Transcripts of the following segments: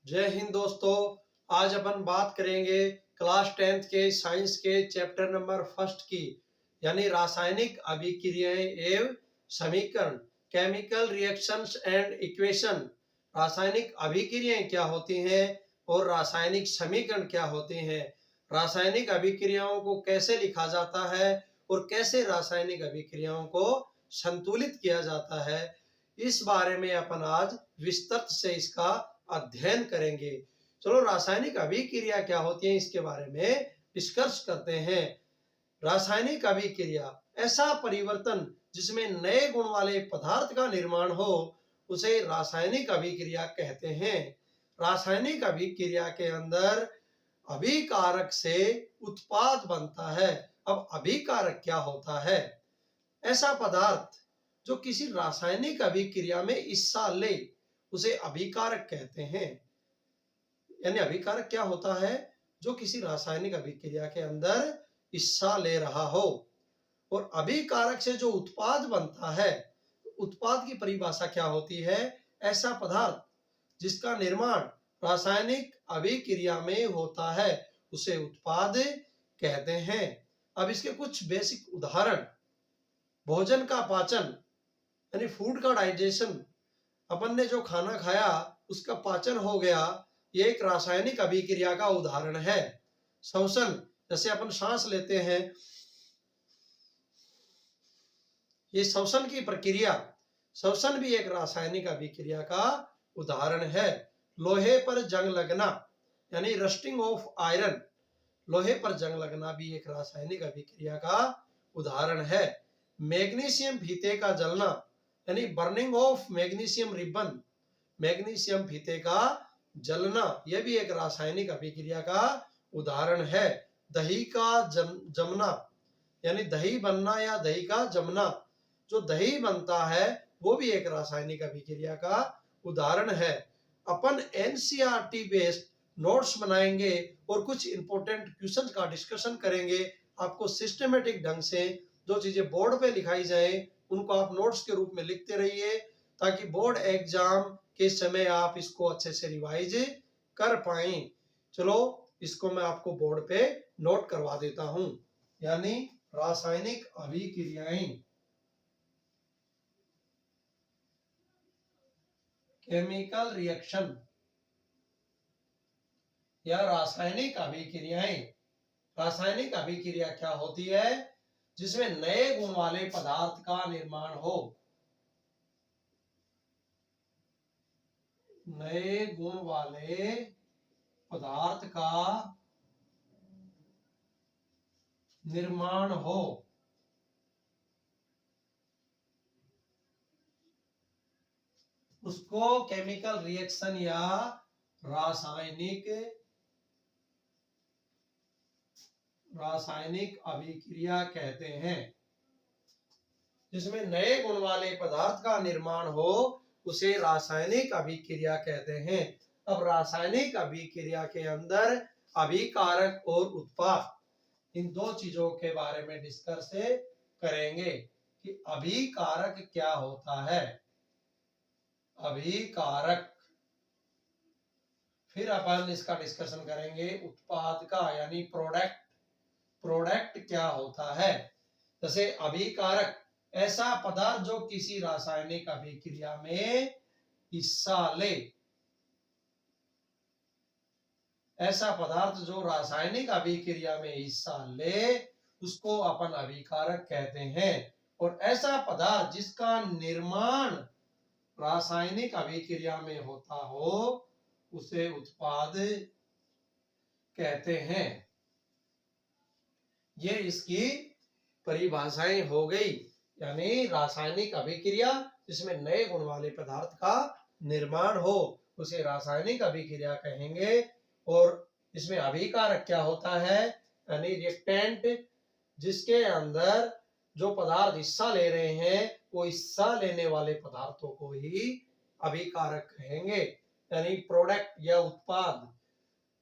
जय हिंद दोस्तों। आज अपन बात करेंगे क्लास 10th के साइंस के चैप्टर नंबर फर्स्ट की, यानी रासायनिक अभिक्रियाएं एवं समीकरण, केमिकल रिएक्शंस एंड इक्वेशन। रासायनिक अभिक्रियाएं क्या होती हैं और रासायनिक समीकरण क्या होते हैं, रासायनिक अभिक्रियाओं को कैसे लिखा जाता है और कैसे रासायनिक अभिक्रियाओं को संतुलित किया जाता है, इस बारे में अपन आज विस्तृत से इसका अध्ययन करेंगे। चलो रासायनिक अभिक्रिया क्या होती है इसके बारे में डिस्कस करते हैं। रासायनिक अभिक्रिया ऐसा परिवर्तन जिसमें नए गुण वाले पदार्थ का निर्माण हो, उसे रासायनिक अभिक्रिया कहते हैं। रासायनिक अभिक्रिया के अंदर अभिकारक से उत्पाद बनता है। अब अभिकारक क्या होता है? ऐसा पदार्थ जो किसी रासायनिक अभिक्रिया में हिस्सा ले उसे अभिकारक कहते हैं। यानी अभिकारक क्या होता है? जो किसी रासायनिक अभिक्रिया के अंदर हिस्सा ले रहा हो। और अभिकारक से जो उत्पाद बनता है, उत्पाद की परिभाषा क्या होती है? ऐसा पदार्थ जिसका निर्माण रासायनिक अभिक्रिया में होता है उसे उत्पाद कहते हैं। अब इसके कुछ बेसिक उदाहरण: भोजन का पाचन यानी फूड का डाइजेशन, अपन ने जो खाना खाया उसका पाचन हो गया, ये एक रासायनिक अभिक्रिया का उदाहरण है। श्वसन, जैसे अपन सांस लेते हैं, ये श्वसन की प्रक्रिया, श्वसन भी एक रासायनिक अभिक्रिया का उदाहरण है। लोहे पर जंग लगना यानी रस्टिंग ऑफ आयरन, लोहे पर जंग लगना भी एक रासायनिक अभिक्रिया का उदाहरण है। मैग्नीशियम फीते का जलना यानी burning of magnesium ribbon, magnesium फीते का जलना, यह भी एक रासायनिक अभिक्रिया का उदाहरण है। दही का जमना यानी दही बनना या दही का जमना, जो दही बनता है वो भी एक रासायनिक अभिक्रिया का उदाहरण है। अपन एनसीईआरटी बेस्ड नोट्स बनाएंगे और कुछ इंपॉर्टेंट क्वेश्चन का डिस्कशन करेंगे। आपको सिस्टमेटिक ढंग से जो चीजें बोर्ड पे लिखाई जाए उनको आप नोट्स के रूप में लिखते रहिए, ताकि बोर्ड एग्जाम के समय आप इसको अच्छे से रिवाइज कर पाएं। चलो इसको मैं आपको बोर्ड पे नोट करवा देता हूं। यानी रासायनिक अभिक्रियाएं, केमिकल रिएक्शन या रासायनिक अभिक्रियाएं। रासायनिक अभिक्रिया क्या होती है? जिसमें नए गुण वाले पदार्थ का निर्माण हो, नए गुण वाले पदार्थ का निर्माण हो, उसको केमिकल रिएक्शन या रासायनिक अभिक्रिया कहते हैं। जिसमें नए गुण वाले पदार्थ का निर्माण हो उसे रासायनिक अभिक्रिया कहते हैं। अब रासायनिक अभिक्रिया के अंदर अभिकारक और उत्पाद, इन दो चीजों के बारे में डिस्कस करेंगे कि अभिकारक क्या होता है। अभिकारक, फिर अपन इसका डिस्कशन करेंगे उत्पाद का, यानी प्रोडक्ट, प्रोडक्ट क्या होता है। जैसे अभिकारक ऐसा पदार्थ जो किसी रासायनिक अभिक्रिया में हिस्सा ले, ऐसा पदार्थ जो रासायनिक अभिक्रिया में हिस्सा ले उसको अपन अभिकारक कहते हैं। और ऐसा पदार्थ जिसका निर्माण रासायनिक अभिक्रिया में होता हो उसे उत्पाद कहते हैं। ये इसकी परिभाषाएं हो गई। यानी रासायनिक अभिक्रिया जिसमें नए गुण वाले पदार्थ का निर्माण हो उसे रासायनिक अभिक्रिया कहेंगे। और इसमें अभिकारक क्या होता है? यानी रिएक्टेंट, जिसके अंदर जो पदार्थ हिस्सा ले रहे हैं वो हिस्सा लेने वाले पदार्थों को ही अभिकारक कहेंगे। यानी प्रोडक्ट या उत्पाद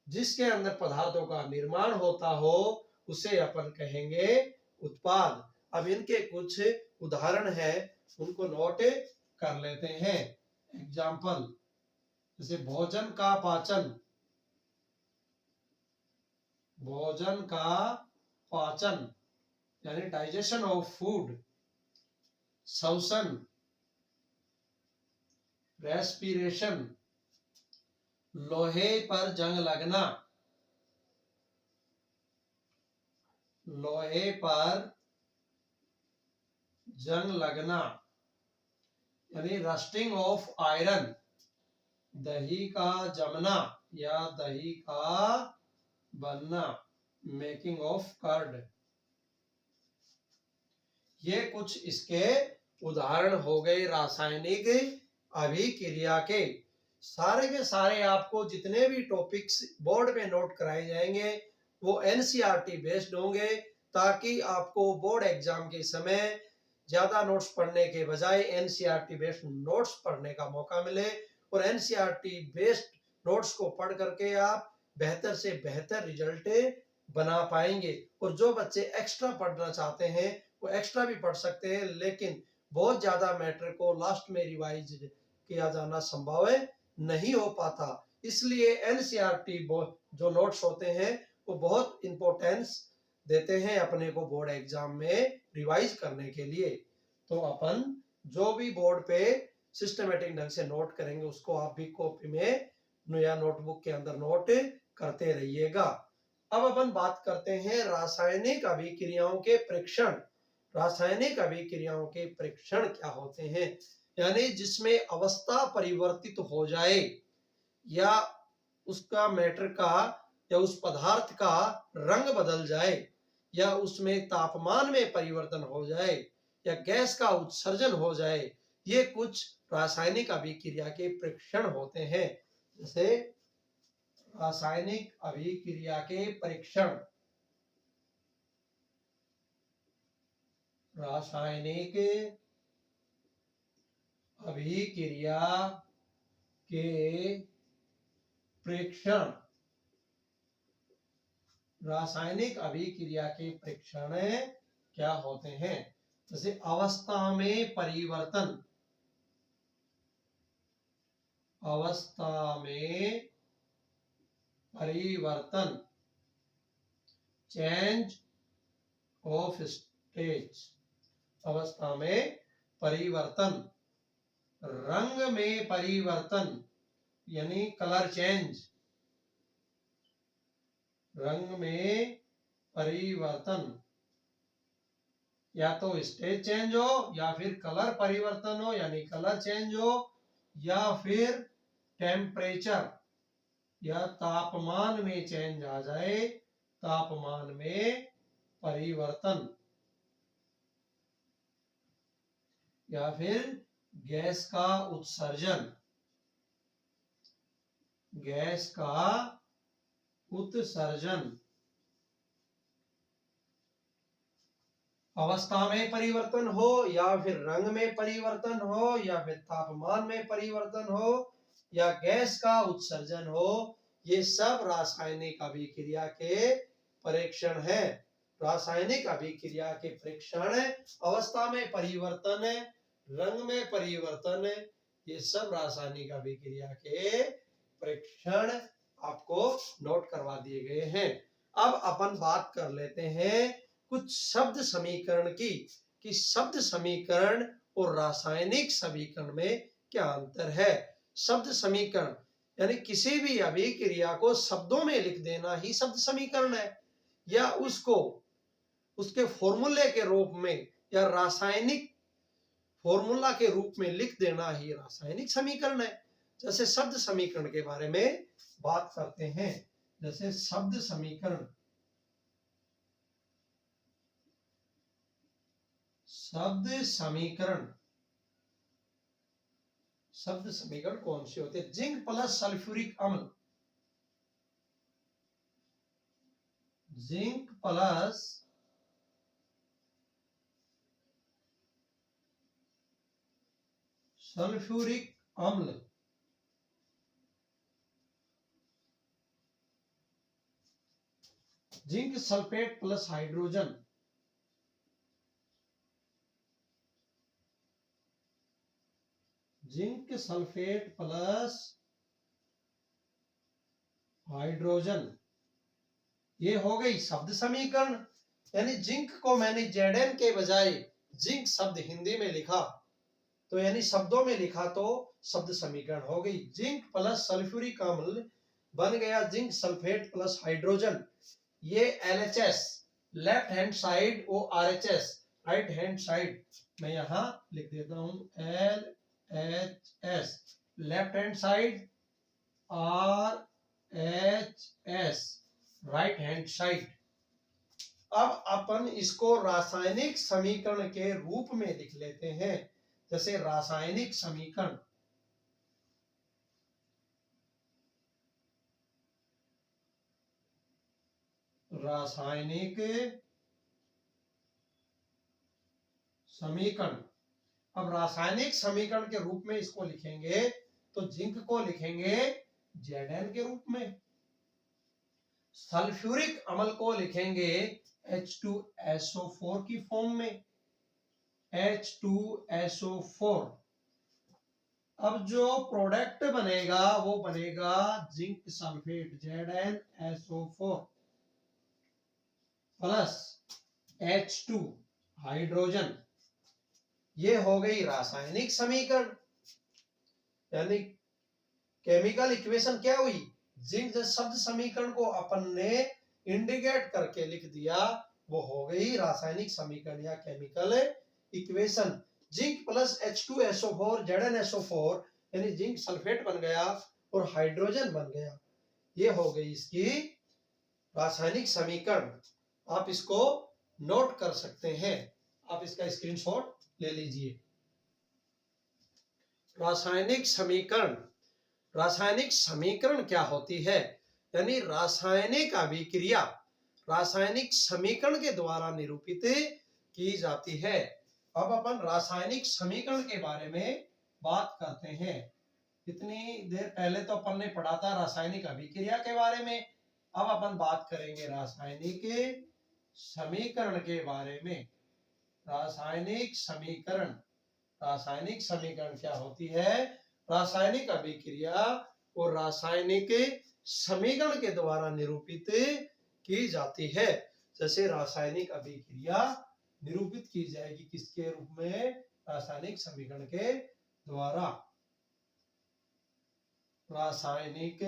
जिसके अंदर पदार्थों का निर्माण होता हो उसे अपन कहेंगे उत्पाद। अब इनके कुछ उदाहरण है, उनको नोट कर लेते हैं। एग्जाम्पल, जैसे भोजन का पाचन, भोजन का पाचन यानी डाइजेशन ऑफ फूड, श्वसन, रेस्पिरेशन, लोहे पर जंग लगना, लोहे पर जंग लगना यानी रस्टिंग ऑफ आयरन, दही का जमना या दही का बनना, मेकिंग ऑफ कर्ड। ये कुछ इसके उदाहरण हो गए रासायनिक अभिक्रिया के। सारे के सारे आपको जितने भी टॉपिक्स बोर्ड में नोट कराए जाएंगे वो एनसीईआरटी बेस्ड होंगे, ताकि आपको बोर्ड एग्जाम के समय ज्यादा नोट्स पढ़ने के बजाय एनसीईआरटी बेस्ड नोट्स पढ़ने का मौका मिले, और एनसीईआरटी बेस्ड नोट्स को पढ़ करके आप बेहतर से बेहतर रिजल्ट बना पाएंगे। और जो बच्चे एक्स्ट्रा पढ़ना चाहते हैं वो एक्स्ट्रा भी पढ़ सकते हैं, लेकिन बहुत ज्यादा मैटर को लास्ट में रिवाइज किया जाना संभव नहीं हो पाता, इसलिए एनसीईआरटी जो नोट्स होते हैं वो बहुत इंपॉर्टेंस देते हैं अपने को बोर्ड एग्जाम में रिवाइज करने के लिए। तो अपन जो भी बोर्ड पे सिस्टमेटिक ढंग से नोट करेंगे उसको आप भी कॉपी में या नोटबुक के अंदर नोट करते रहिएगा। अब अपन बात करते हैं रासायनिक अभिक्रियाओं के परीक्षण। रासायनिक अभिक्रियाओं के परीक्षण क्या होते हैं, यानी जिसमें अवस्था परिवर्तित हो जाए या उसका मैटर का या उस पदार्थ का रंग बदल जाए या उसमें तापमान में परिवर्तन हो जाए या गैस का उत्सर्जन हो जाए, ये कुछ रासायनिक अभिक्रिया के परीक्षण होते हैं। जैसे रासायनिक अभिक्रिया के परीक्षण, रासायनिक अभिक्रिया के परीक्षण, रासायनिक अभिक्रिया के परीक्षण क्या होते हैं। जैसे अवस्था में परिवर्तन, अवस्था में परिवर्तन, चेंज ऑफ स्टेज, अवस्था में परिवर्तन, रंग में परिवर्तन यानी कलर चेंज, रंग में परिवर्तन, या तो स्टेज चेंज हो या फिर कलर परिवर्तन हो यानी कलर चेंज हो, या फिर टेम्परेचर या तापमान में चेंज आ जाए, तापमान में परिवर्तन, या फिर गैस का उत्सर्जन, गैस का उत्सर्जन, अवस्था में परिवर्तन हो या फिर रंग में परिवर्तन हो या फिर तापमान में परिवर्तन हो या गैस का उत्सर्जन हो, ये सब रासायनिक अभिक्रिया के परीक्षण है। रासायनिक अभिक्रिया के परीक्षण, अवस्था में परिवर्तन, रंग में परिवर्तन, ये सब रासायनिक अभिक्रिया के परीक्षण आपको नोट करवा दिए गए हैं। अब अपन बात कर लेते हैं कुछ शब्द समीकरण की, कि शब्द समीकरण और रासायनिक समीकरण में क्या अंतर है। शब्द समीकरण यानी किसी भी अभिक्रिया को शब्दों में लिख देना ही शब्द समीकरण है, या उसको उसके फॉर्मूले के रूप में या रासायनिक फॉर्मूला के रूप में लिख देना ही रासायनिक समीकरण है। जैसे शब्द समीकरण के बारे में बात करते हैं। जैसे शब्द समीकरण, शब्द समीकरण, शब्द समीकरण कौन से होते हैं। जिंक प्लस सल्फ्यूरिक अम्ल, जिंक प्लस सल्फ्यूरिक अम्ल, zinc sulphate plus hydrogen, zinc sulphate plus hydrogen. ये हो गई शब्द समीकरण, यानी जिंक को मैंने Zn के बजाय जिंक शब्द हिंदी में लिखा, तो यानी शब्दों में लिखा तो शब्द समीकरण हो गई। जिंक प्लस सल्फ्यूरिक अम्ल बन गया जिंक सल्फेट प्लस हाइड्रोजन। ये LHS लेफ्ट हैंड साइड, ओ RHS राइट हैंड साइड, मैं यहां लिख देता हूं LHS left hand side, RHS right hand side. अब अपन इसको रासायनिक समीकरण के रूप में लिख लेते हैं। जैसे रासायनिक समीकरण, रासायनिक समीकरण। अब रासायनिक समीकरण के रूप में इसको लिखेंगे तो जिंक को लिखेंगे Zn के रूप में, सल्फ्यूरिक अम्ल को लिखेंगे H2SO4 की फॉर्म में, H2SO4। अब जो प्रोडक्ट बनेगा वो बनेगा zinc sulphate ZnSO4 plus H2 hydrogen. ये हो गई रासायनिक समीकरण, यानी केमिकल इक्वेशन क्या हुई, जिंक शब्द समीकरण को अपन ने इंडिकेट करके लिख दिया, वो हो गई रासायनिक समीकरण या chemical equation. Zinc plus H2SO4 ZnSO4 यानी जिंक सल्फेट बन गया और हाइड्रोजन बन गया। ये हो गई इसकी रासायनिक समीकरण। आप इसको नोट कर सकते हैं, आप इसका स्क्रीनशॉट ले लीजिए। रासायनिक समीकरण, रासायनिक समीकरण क्या होती है, यानी रासायनिक अभिक्रिया रासायनिक समीकरण के द्वारा निरूपित की जाती है। अब अपन रासायनिक समीकरण के बारे में बात करते हैं। इतनी देर पहले तो अपन ने पढ़ा था रासायनिक अभिक्रिया के बारे में, अब अपन बात करेंगे रासायनिक समीकरण के बारे में। रासायनिक समीकरण, रासायनिक समीकरण क्या होती है, रासायनिक अभिक्रिया और रासायनिक समीकरण के द्वारा निरूपित की जाती है। जैसे रासायनिक अभिक्रिया निरूपित की जाएगी किसके रूप में, रासायनिक समीकरण के द्वारा। रासायनिक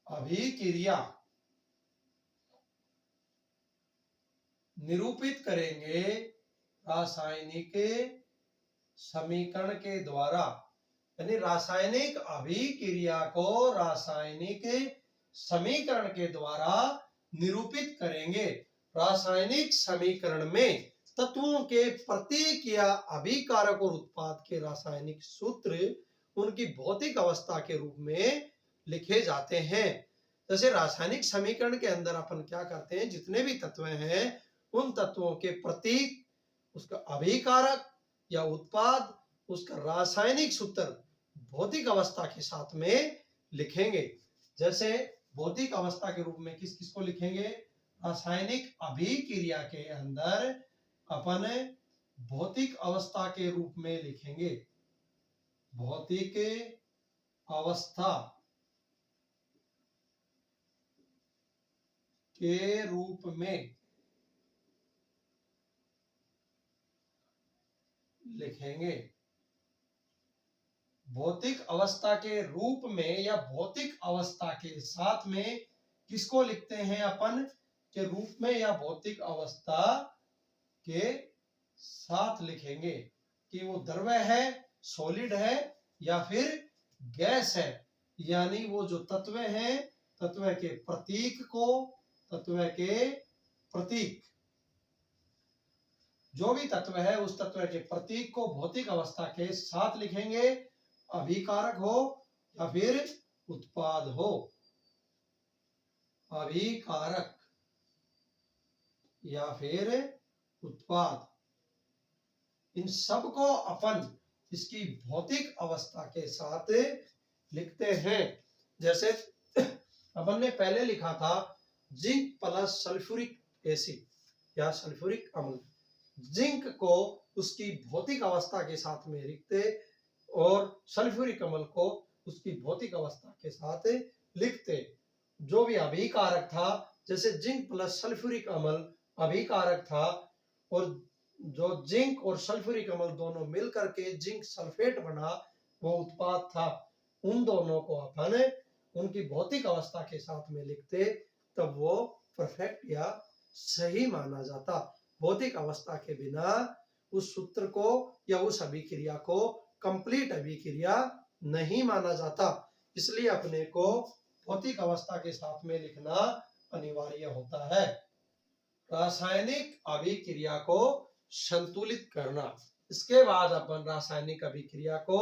अभिक्रिया निरूपित करेंगे रासायनिक समीकरण के द्वारा, यानी रासायनिक अभिक्रिया को रासायनिक समीकरण के द्वारा निरूपित करेंगे। रासायनिक समीकरण में तत्वों के प्रतीक या अभिकारक और उत्पाद के रासायनिक सूत्र उनकी भौतिक अवस्था के रूप में लिखे जाते हैं। जैसे रासायनिक समीकरण के अंदर अपन क्या करते हैं, जितने भी तत्व हैं उन तत्वों के प्रतीक, उसका अभिकारक या उत्पाद, उसका रासायनिक सूत्र भौतिक अवस्था के साथ में लिखेंगे। जैसे भौतिक अवस्था के रूप में किस किस को लिखेंगे, रासायनिक अभिक्रिया के अंदर अपन भौतिक अवस्था के रूप में लिखेंगे, भौतिक अवस्था के रूप में लिखेंगे। भौतिक अवस्था के रूप में या भौतिक अवस्था के साथ में किसको लिखते हैं अपन के रूप में या भौतिक अवस्था के साथ लिखेंगे कि वो द्रव है, सॉलिड है या फिर गैस है। यानी वो जो तत्व हैं, तत्व के प्रतीक को, तत्व के प्रतीक, जो भी तत्व है उस तत्व के प्रतीक को भौतिक अवस्था के साथ लिखेंगे, अभिकारक हो या फिर उत्पाद हो। अभिकारक या फिर उत्पाद, इन सब को अपन इसकी भौतिक अवस्था के साथ लिखते हैं। जैसे अपन ने पहले लिखा था जिंक प्लस सल्फ्यूरिक एसिड या सल्फ्यूरिक अम्ल, जिंक को उसकी भौतिक अवस्था के साथ में लिखते और सल्फ्यूरिक अम्ल को उसकी भौतिक अवस्था के साथ लिखते, जो भी अभिकारक था, जैसे जिंक प्लस सल्फ्यूरिक अम्ल अभिकारक था, और जो जिंक और सल्फ्यूरिक अम्ल दोनों मिल करके जिंक सल्फेट बना, वो उत्पाद था। उन दोनों को अपन उनकी भौतिक अवस्था के साथ में लिखते, तब वो परफेक्ट या सही माना जाता। भौतिक अवस्था के बिना उस सूत्र को या उस अभिक्रिया को कंप्लीट अभिक्रिया नहीं माना जाता। इसलिए अपने को भौतिक अवस्था के साथ में लिखना अनिवार्य होता है। रासायनिक अभिक्रिया को संतुलित करना। इसके बाद अपन रासायनिक अभिक्रिया को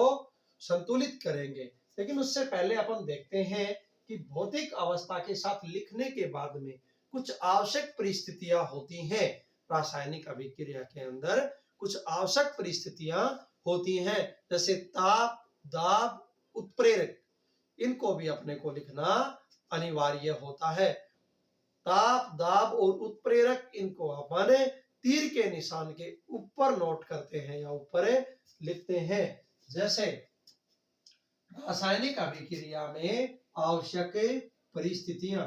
संतुलित करेंगे, लेकिन उससे पहले अपन देखते हैं कि भौतिक अवस्था के साथ लिखने के बाद में कुछ आवश्यक परिस्थितियां होती हैं। रासायनिक अभिक्रिया के अंदर कुछ आवश्यक परिस्थितियां होती हैं, जैसे ताप, दाब, उत्प्रेरक, इनको भी अपने को लिखना अनिवार्य होता है। ताप, दाब और उत्प्रेरक, इनको अपन तीर के निशान के ऊपर नोट करते हैं या ऊपर लिखते हैं। जैसे रासायनिक अभिक्रिया में आवश्यक परिस्थितियां,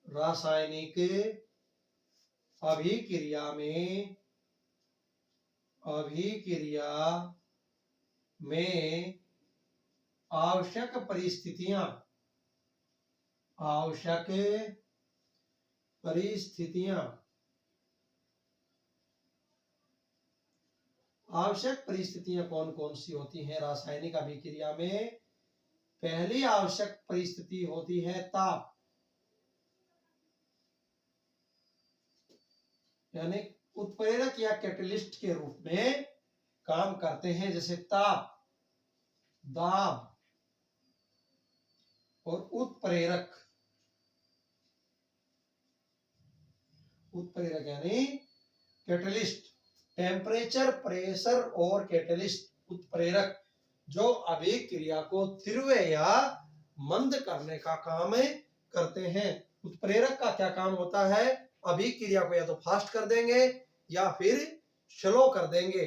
रासायनिक अभिक्रिया में आवश्यक परिस्थितियां, आवश्यक परिस्थितियां कौन कौन सी होती हैं रासायनिक अभिक्रिया में? पहली आवश्यक परिस्थिति होती है ताप, यानी उत्प्रेरक या कैटलिस्ट के रूप में काम करते हैं, जैसे ताप, दाब और उत्प्रेरक। उत्प्रेरक यानी कैटलिस्ट, टेम्परेचर, प्रेशर और कैटलिस्ट उत्प्रेरक, जो अभिक्रिया को तीव्र या मंद करने का काम करते हैं। उत्प्रेरक का क्या काम होता है? अभिक्रिया को या तो फास्ट कर देंगे या फिर स्लो कर देंगे।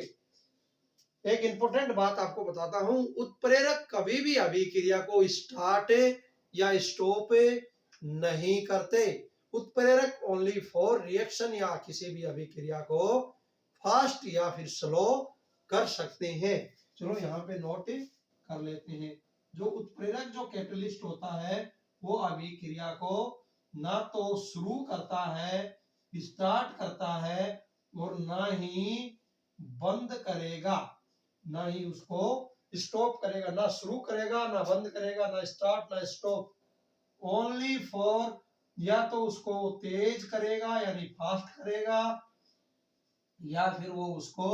एक इंपॉर्टेंट बात आपको बताता हूं, उत्प्रेरक कभी भी अभिक्रिया को स्टार्ट या स्टॉप नहीं करते। उत्प्रेरक ओनली फॉर रिएक्शन या किसी भी अभिक्रिया को फास्ट या फिर स्लो कर सकते हैं। चलो यहाँ पे नोट कर लेते हैं। जो उत्प्रेरक, जो कैटलिस्ट होता है, वो अभिक्रिया को ना तो शुरू करता है, स्टार्ट करता है, और ना ही बंद करेगा, ना ही उसको स्टॉप करेगा, ना शुरू करेगा, ना बंद करेगा, ना स्टार्ट ना स्टॉप। ओनली फॉर, या तो उसको तेज करेगा यानी फास्ट करेगा, या फिर वो उसको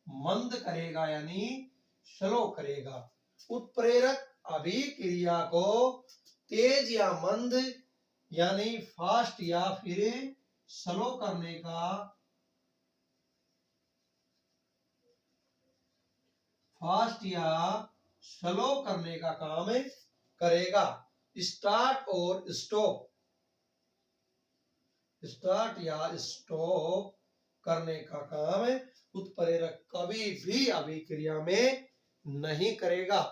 मंद करेगा यानी स्लो करेगा। उत्प्रेरक अभिक्रिया को तेज या मंद यानी फास्ट या फिर स्लो करने का काम करेगा। स्टार्ट और स्टॉप, स्टार्ट या स्टॉप करने का काम उत्प्रेरक कभी भी अभिक्रिया में नहीं करेगा।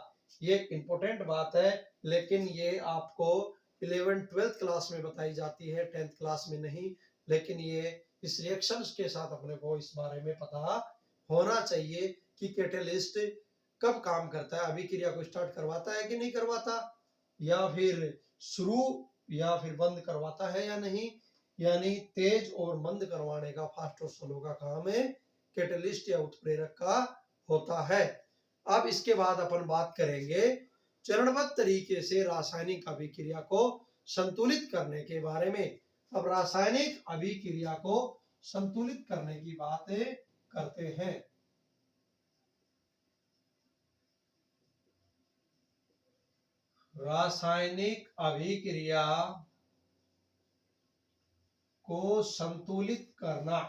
ये इंपॉर्टेंट बात है, लेकिन ये आपको 11th 12th क्लास में बताई जाती है, 10th क्लास में नहीं। लेकिन ये इस रिएक्शंस के साथ अपने को इस बारे में पता होना चाहिए कि कैटलिस्ट कब काम करता है, अभिक्रिया को स्टार्ट करवाता है कि नहीं करवाता, या फिर शुरू या फिर बंद करवाता है या नहीं। यानी तेज और मंद करवाने का, फास्ट और स्लो का काम है कैटलिस्ट या उत्प्रेरक का होता है। अब इसके बाद अपन बात करेंगे चरणबद्ध तरीके से रासायनिक अभिक्रिया को संतुलित करने के बारे में। अब रासायनिक अभिक्रिया को संतुलित करने की बात करते हैं। रासायनिक अभिक्रिया को संतुलित करना,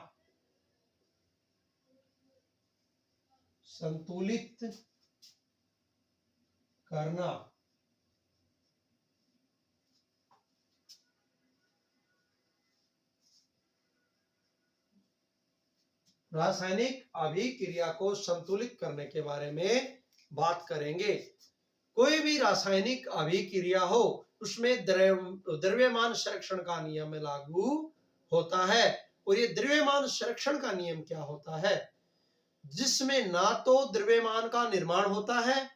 रासायनिक अभिक्रिया को संतुलित करने के बारे में बात करेंगे। कोई भी रासायनिक अभिक्रिया हो, उसमें द्रव्यमान संरक्षण का नियम लागू होता है। और ये द्रव्यमान संरक्षण का नियम क्या होता है? जिसमें ना तो द्रव्यमान का निर्माण होता है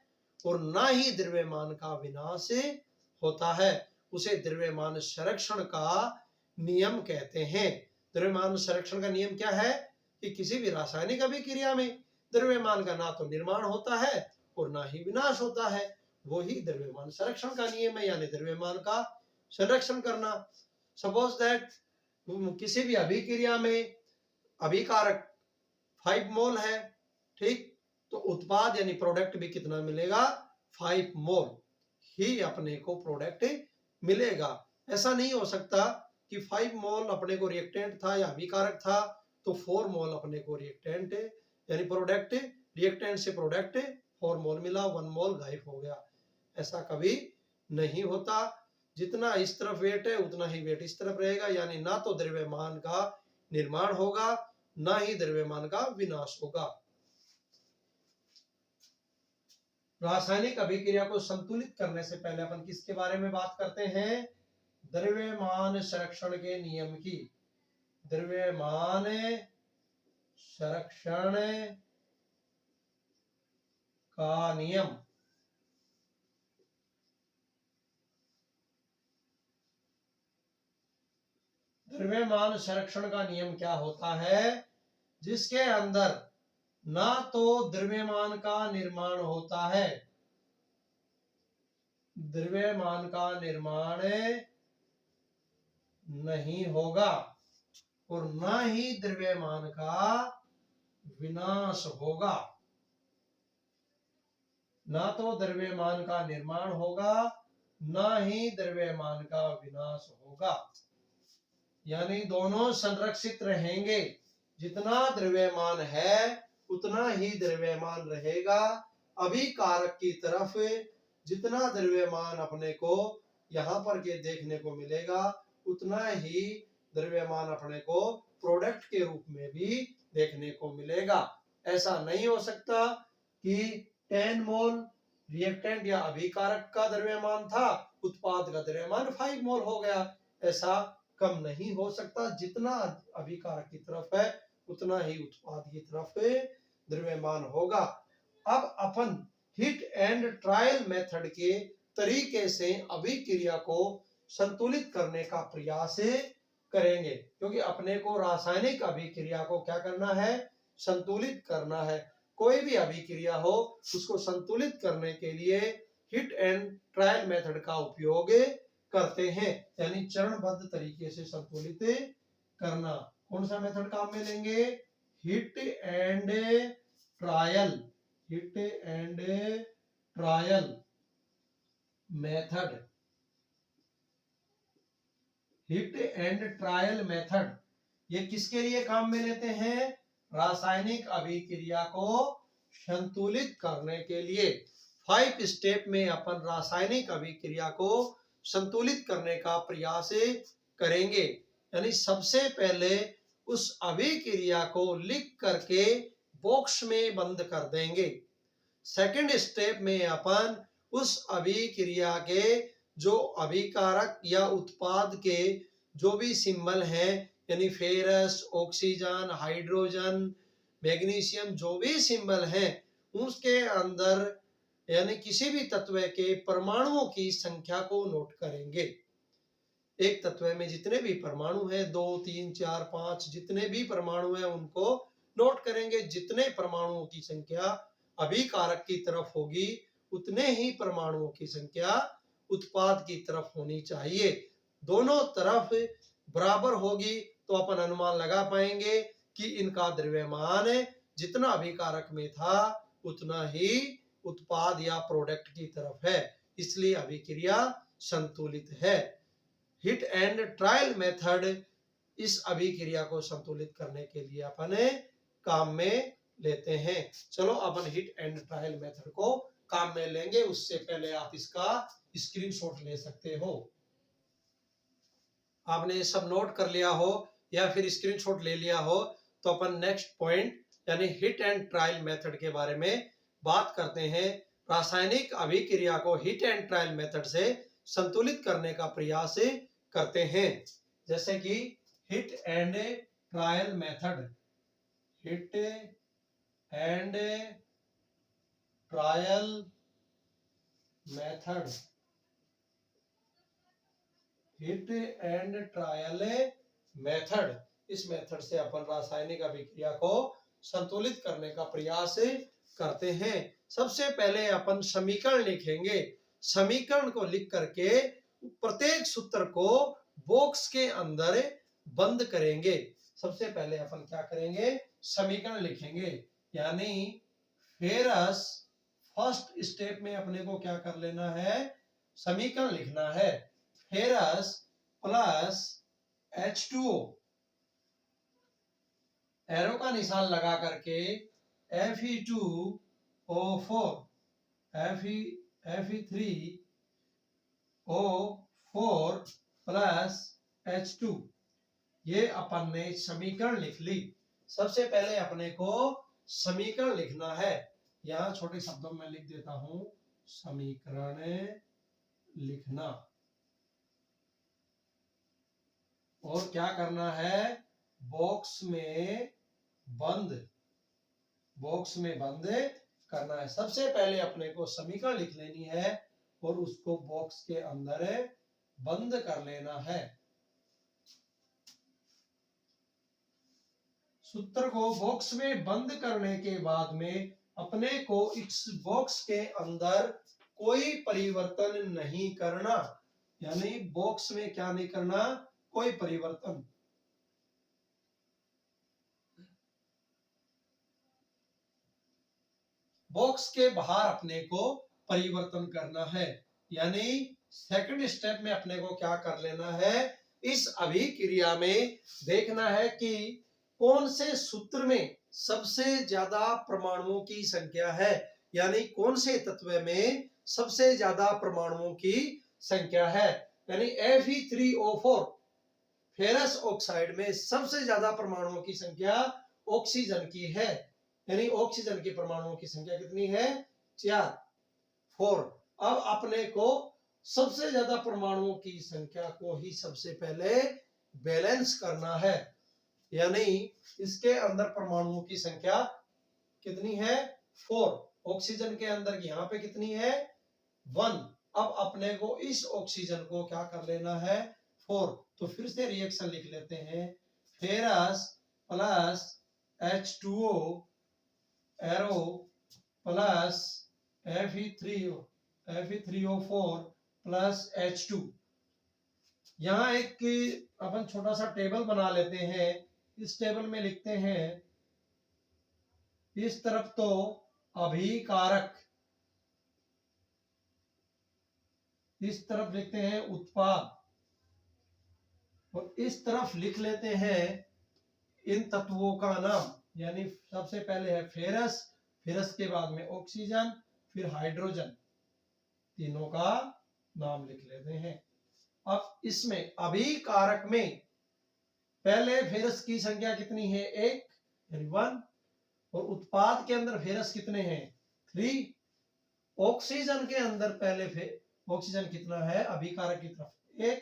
और ना ही द्रव्यमान का विनाश होता है, उसे द्रव्यमान संरक्षण का नियम कहते हैं। द्रव्यमान संरक्षण का नियम क्या है कि किसी भी रासायनिक अभिक्रिया में द्रव्यमान का ना तो निर्माण होता है और ना ही विनाश होता है, वो ही द्रव्यमान संरक्षण का नियम है, यानी द्रव्यमान का संरक्षण करना। सपोज दैट किसी भी अभिक्रिया में अभिकारक 5 मोल है, ठीक, तो उत्पाद यानी प्रोडक्ट भी कितना मिलेगा? 5 मोल ही अपने को प्रोडक्ट मिलेगा। ऐसा नहीं हो सकता कि 5 मोल अपने को रिएक्टेंट था या अभिकारक था तो 4 मोल अपने को रिएक्टेंट यानी प्रोडक्ट, रिएक्टेंट से प्रोडक्ट 4 मोल मिला, 1 मोल गायब हो गया। ऐसा कभी नहीं होता। जितना इस तरफ वेट है उतना ही वेट इस तरफ रहेगा, यानी ना तो द्रव्यमान का निर्माण होगा ना ही द्रव्यमान का विनाश होगा। रासायनिक अभिक्रिया को संतुलित करने से पहले अपन किसके बारे में बात करते हैं? द्रव्यमान संरक्षण के नियम की। द्रव्यमान संरक्षण का नियम। द्रव्यमान संरक्षण का नियम क्या होता है? जिसके अंदर ना तो द्रव्यमान का निर्माण होता है, द्रव्यमान का निर्माण नहीं होगा और ना ही द्रव्यमान का विनाश होगा। ना तो द्रव्यमान का निर्माण होगा ना ही द्रव्यमान का विनाश होगा, यानी दोनों संरक्षित रहेंगे। जितना द्रव्यमान है उतना ही द्रव्यमान रहेगा। अभिकारक की तरफ जितना द्रव्यमान अपने को यहाँ पर के देखने को मिलेगा उतना ही द्रव्यमान अपने को प्रोडक्ट के रूप में भी देखने को मिलेगा। ऐसा नहीं हो सकता कि 10 मोल रिएक्टेंट या अभिकारक का द्रव्यमान था, उत्पाद का द्रव्यमान 5 मोल हो गया। ऐसा कम नहीं हो सकता। जितना अभिकारक की तरफ है उतना ही उत्पाद की तरफ द्रव्यमान होगा। अब अपन हिट एंड ट्रायल मेथड के तरीके से अभिक्रिया को संतुलित करने का प्रयास करेंगे, क्योंकि अपने को रासायनिक अभिक्रिया को क्या करना है? संतुलित करना है। कोई भी अभिक्रिया हो उसको संतुलित करने के लिए हिट एंड ट्रायल मेथड का उपयोग करते हैं, यानी चरणबद्ध तरीके से संतुलित करना। कौन सा मेथड काम में लेंगे? Hit and trial, hit and trial method. Hit and trial method ये किसके लिए काम में लेते हैं? रासायनिक अभिक्रिया को संतुलित करने के लिए। 5 स्टेप में अपन रासायनिक अभिक्रिया को संतुलित करने का प्रयास करेंगे। यानी सबसे पहले उस अभिक्रिया को लिख करके बॉक्स में बंद कर देंगे। सेकंड स्टेप में अपन उस अभिक्रिया के जो अभिकारक या उत्पाद के जो भी सिंबल हैं, यानी फेरस, ऑक्सीजन, हाइड्रोजन, मैग्नीशियम, जो भी सिंबल हैं उसके अंदर यानी किसी भी तत्व के परमाणुओं की संख्या को नोट करेंगे। एक तत्व में जितने भी परमाणु हैं, 2, 3, 4, 5 जितने भी परमाणु हैं उनको नोट करेंगे। जितने परमाणुओं की संख्या अभिकारक की तरफ होगी उतने ही परमाणुओं की संख्या उत्पाद की तरफ होनी चाहिए। दोनों तरफ बराबर होगी तो अपन अनुमान लगा पाएंगे कि इनका द्रव्यमान जितना अभिकारक में था उतना ही उत्पाद या प्रोडक्ट की तरफ है, इसलिए अभिक्रिया संतुलित है। हिट एंड ट्रायल मेथड इस अभिक्रिया को संतुलित करने के लिए अपन काम में लेते हैं। चलो अपन हिट एंड ट्रायल मेथड को काम में लेंगे। उससे पहले आप इसका स्क्रीनशॉट ले सकते हो। आपने सब नोट कर लिया हो या फिर स्क्रीनशॉट ले लिया हो तो अपन नेक्स्ट पॉइंट यानी हिट एंड ट्रायल मेथड के बारे में बात करते हैं। रासायनिक अभिक्रिया को हिट एंड ट्रायल मेथड से संतुलित करने का प्रयास करते हैं। जैसे कि hit and trial method, hit and trial method, hit and trial method. इस मेथड से अपन रासायनिक अभिक्रिया को संतुलित करने का प्रयास करते हैं। सबसे पहले अपन समीकरण लिखेंगे। समीकरण को लिख करके प्रत्येक सूत्र को बॉक्स के अंदर बंद करेंगे। सबसे पहले अपन क्या करेंगे, समीकरण लिखेंगे। यानी फेरस फर्स्ट स्टेप में अपने को क्या कर लेना है, समीकरण लिखना है। फेरस प्लस H2O, एरो का निशान लगा करके Fe2O4, Fe3O4 प्लस H2, ये अपन ने समीकरण लिख ली। सबसे पहले अपने को समीकरण लिखना है। यहाँ छोटे शब्दों में लिख देता हूं, समीकरण लिखना। और क्या करना है, बॉक्स में बंद करना है। सबसे पहले अपने को समीकरण लिख लेनी है और उसको बॉक्स के अंदर बंद कर लेना है। सूत्र को बॉक्स में बंद करने के बाद में अपने को इस बॉक्स के अंदर कोई परिवर्तन नहीं करना। यानी बॉक्स में क्या नहीं करना, कोई परिवर्तन। बॉक्स के बाहर अपने को परिवर्तन करना है। यानी सेकंड स्टेप में अपने को क्या कर लेना है, इस अभिक्रिया में देखना है कि कौन से सूत्र में सबसे ज्यादा परमाणुओं की संख्या है। यानी कौन से तत्व में सबसे ज्यादा परमाणुओं की संख्या है। यानी Fe3O4 फेरस ऑक्साइड में सबसे ज्यादा परमाणुओं की संख्या ऑक्सीजन की है। यानी ऑक्सीजन के परमाणुओं की संख्या कितनी है, 4। अब अपने को सबसे ज्यादा परमाणुओं की संख्या को ही सबसे पहले बैलेंस करना है। यानी इसके अंदर परमाणुओं की संख्या कितनी है, 4। ऑक्सीजन के अंदर यहाँ पे कितनी है, 1। अब अपने को इस ऑक्सीजन को क्या कर लेना है, 4। तो फिर से रिएक्शन लिख लेते हैं। Ferrous plus H2O arrow plus Fe3O4 plus H2। यहाँ एक अपन छोटा सा टेबल बना लेते हैं। इस टेबल में लिखते हैं, इस तरफ तो अभिकारक, इस तरफ लिखते हैं उत्पाद, और इस तरफ लिख लेते हैं इन तत्वों का नाम। यानी सबसे पहले है फेरस, फेरस के बाद में ऑक्सीजन, फिर हाइड्रोजन, तीनों का नाम लिख लेते हैं। अब इसमें अभिकारक में पहले फेरस की संख्या कितनी है, 1 यानी 1। और उत्पाद के अंदर फेरस कितने हैं, 3। ऑक्सीजन के अंदर पहले ऑक्सीजन कितना है, अभिकारक की तरफ 1।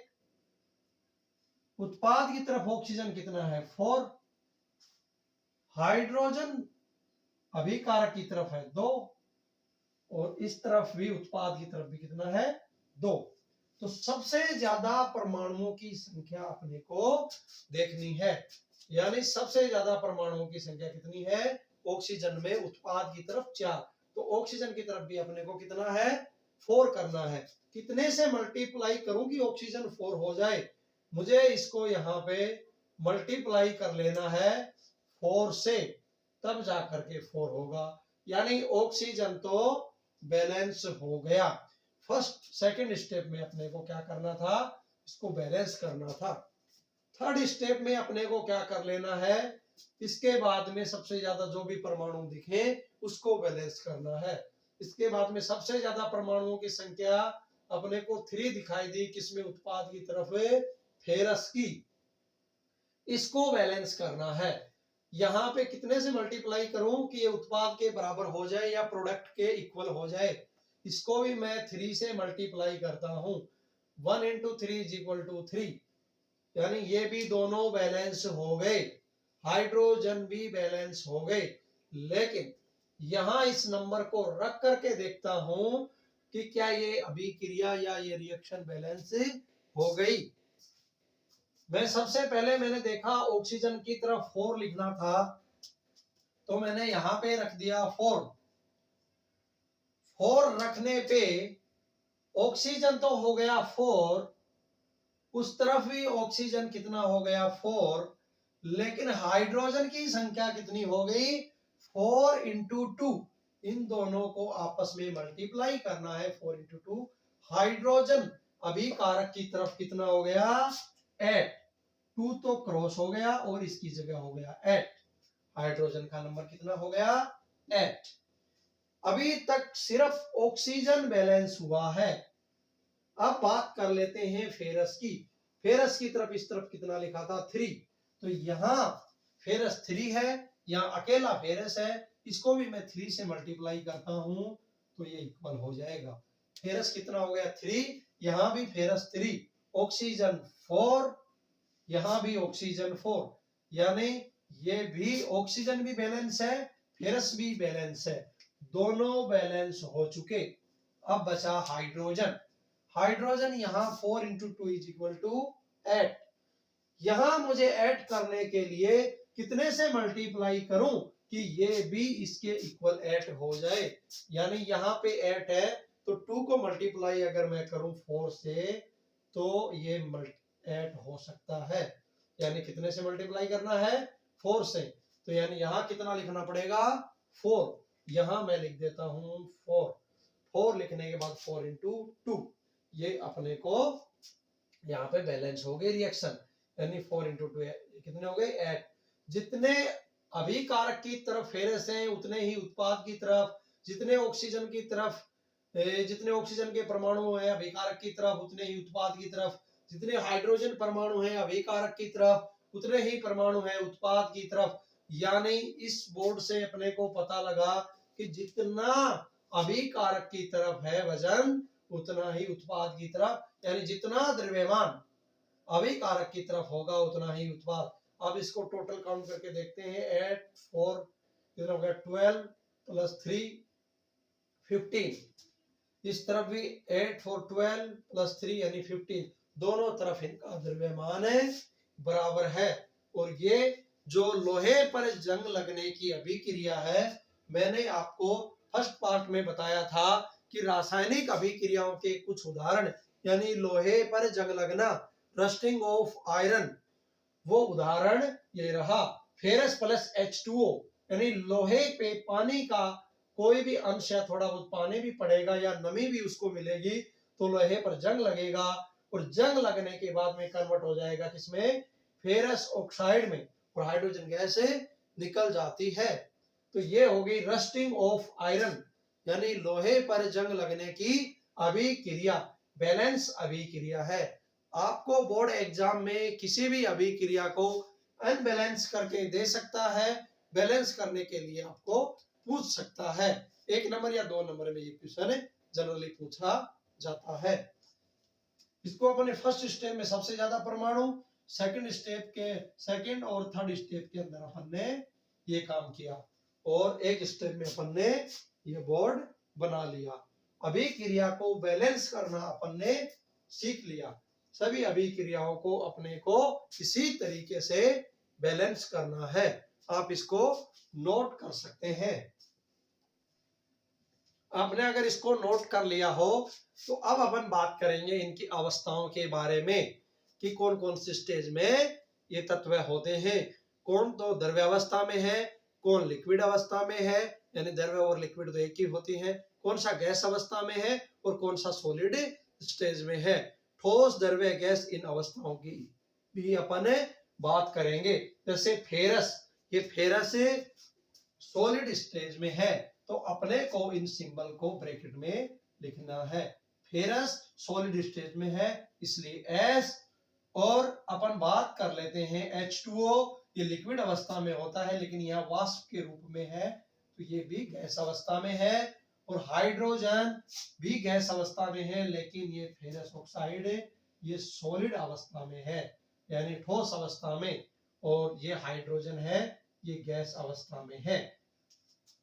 उत्पाद की तरफ ऑक्सीजन कितना है, 4। हाइड्रोजन अभिकारक की तरफ है 2, और इस तरफ भी उत्पाद की तरफ भी कितना है, 2। तो सबसे ज्यादा परमाणुओं की संख्या अपने को देखनी है। यानी सबसे ज्यादा परमाणुओं की संख्या कितनी है, ऑक्सीजन में, उत्पाद की तरफ 4। तो ऑक्सीजन की तरफ भी अपने को कितना है, 4 करना है। कितने से मल्टीप्लाई करूं कि ऑक्सीजन 4 हो जाए, मुझे इसको यहाँ पे मल्टीप्लाई कर लेना है 4 से, तब जाकर के 4 होगा। यानी ऑक्सीजन तो बैलेंस हो गया। फर्स्ट सेकंड स्टेप में अपने को क्या करना था, इसको बैलेंस करना था। थर्ड स्टेप में अपने को क्या कर लेना है, इसके बाद में सबसे ज्यादा जो भी परमाणु दिखे उसको बैलेंस करना है। इसके बाद में सबसे ज्यादा परमाणुओं की संख्या अपने को 3 दिखाई दी, किसमें, उत्पाद की तरफ फेरस की, इसको बैलेंस करना है। यहाँ पे कितने से मल्टीप्लाई करूं कि ये उत्पाद के बराबर हो जाए या प्रोडक्ट के इक्वल हो जाए, इसको भी मैं 3 से मल्टीप्लाई करता हूं। 1 into 3 is equal to 3, यानी ये भी दोनों बैलेंस हो गए, हाइड्रोजन भी बैलेंस हो गए। लेकिन यहां इस नंबर को रख करके देखता हूं कि क्या ये अभिक्रिया या ये रिएक्शन बैलेंस हो गई। मैं सबसे पहले मैंने देखा ऑक्सीजन की तरफ 4 लिखना था, तो मैंने यहां पे रख दिया 4। 4 रखने पे ऑक्सीजन तो हो गया 4, उस तरफ भी ऑक्सीजन कितना हो गया 4, लेकिन हाइड्रोजन की संख्या कितनी हो गई 4 into 2। इन दोनों को आपस में मल्टीप्लाई करना है, 4 into 2। हाइड्रोजन अभिकारक की तरफ कितना हो गया 8, 2 तो क्रॉस हो गया और इसकी जगह हो गया 8। हाइड्रोजन का नंबर कितना हो गया 8। अभी तक सिर्फ ऑक्सीजन बैलेंस हुआ है। अब बात कर लेते हैं फेरस की। फेरस की तरफ इस तरफ कितना लिखा था 3, तो यहां फेरस 3 है, यहां अकेला फेरस है, इसको भी मैं 3 से मल्टीप्लाई करता हूं तो ये इक्वल हो जाएगा। फेरस कितना हो गया 3, यहां भी फेरस 3, ऑक्सीजन 4, यहां भी ऑक्सीजन 4, यानी ये भी ऑक्सीजन भी बैलेंस है, फेरस भी बैलेंस है, दोनों बैलेंस हो चुके। अब बचा हाइड्रोजन। हाइड्रोजन यहां 4 into 2 is equal to 8। यहां मुझे ऐड करने के लिए कितने से मल्टीप्लाई करूं कि ये भी इसके इक्वल 8 हो जाए, यानी यहां पे 8 है तो 2 को मल्टीप्लाई अगर मैं करूं 4 से तो ये 8 हो सकता है, यानी कितने से मल्टीप्लाई करना है 4 से, तो यानी यहां कितना लिखना पड़ेगा 4, यहां मैं लिख देता हूं 4। 4 लिखने के बाद 4 into 2, ये अपने को यहाँ पे बैलेंस हो गई रिएक्शन, यानी 4 into 2 कितने हो गए 8। जितने अभिकारक की तरफ फेरस हैं उतने ही उत्पाद की तरफ, जितने ऑक्सीजन की तरफ जितने ऑक्सीजन के परमाणु हैं अभिकारक की तरफ उतने ही उत्पाद की तरफ, जितने हाइड्रोजन परमाणु हैं अभिकारक की तरफ उतने ही परमाणु हैं उत्पाद की तरफ। यानी इस बोर्ड से अपने को पता लगा कि जितना अभिकारक की तरफ है वजन उतना ही उत्पाद की तरफ, यानी जितना द्रव्यमान अभिकारक की तरफ होगा उतना ही उत्पाद। अब इसको टोटल काउंट करके देखते हैं, 8 4 कितना हो गया 12 प्लस 3 15, इस तरफ भी 8 4 12 प्लस 3 यानी 15, दोनों तरफ इनका द्रव्यमान बराबर है। और ये जो लोहे पर जंग लगने की अभिक्रिया है, मैंने आपको फर्स्ट पार्ट में बताया था कि रासायनिक अभिक्रियाओं के कुछ उदाहरण, यानी लोहे पर जंग लगना, रस्टिंग ऑफ आयरन, वो उदाहरण ये रहा। फेरस प्लस H2O, यानी लोहे पे पानी का कोई भी अंश या थोड़ा बहुत पानी भी पड़ेगा या नमी भी उसको मिलेगी तो लोहे पर जंग लगेगा, और जंग लगने के बाद में कन्वर्ट हो जाएगा किसमें फेरस ऑक्साइड में, और हाइड्रोजन गैस निकल जाती है। तो ये हो गई रस्टिंग ऑफ आयरन, यानी लोहे पर जंग लगने की अभिक्रिया, बैलेंस अभिक्रिया है। आपको बोर्ड एग्जाम में किसी भी अभिक्रिया को अनबैलेंस करके दे सकता है, बैलेंस करने के लिए आपको पूछ सकता है। 1 नंबर या 2 नंबर में ये क्वेश्चन जनरली पूछा जाता है। इसको अपने फर्स्ट स्टेप में सबसे ज्यादा परमाणु, सेकंड और थर्ड स्टेप के अंदर अपन ने ये काम किया, और एक स्टेप में अपन ने ये बोर्ड बना लिया। अभिक्रिया को बैलेंस करना अपन ने सीख लिया। सभी अभिक्रियाओं को अपने को इसी तरीके से बैलेंस करना है। आप इसको नोट कर सकते हैं। आपने अगर इसको नोट कर लिया हो तो अब अपन बात करेंगे इनकी अवस्थाओं के बारे में कि कौन कौन से स्टेज में ये तत्व होते हैं। कौन तो द्रव्यावस्था में है, कौन लिक्विड अवस्था में है, यानी द्रव्य और लिक्विड तो एक ही होती है, कौन सा गैस अवस्था में है और कौन सा सॉलिड स्टेज में है। ठोस द्रव्य गैस इन अवस्थाओं की भी अपन बात करेंगे। जैसे फेरस, ये फेरस सॉलिड स्टेज में है तो अपने को इन सिंबल को ब्रैकेट में लिखना है। फेरस सॉलिड स्टेज में है इसलिए S, और अपन बात कर लेते हैं H2O, ये लिक्विड अवस्था में होता है लेकिन यह वाष्प के रूप में है तो ये भी गैस अवस्था में है। और हाइड्रोजन भी गैस अवस्था में है लेकिन ये फेरस ऑक्साइड ये सॉलिड अवस्था में है, यानी ठोस अवस्था में, और ये हाइड्रोजन है, ये गैस अवस्था में है।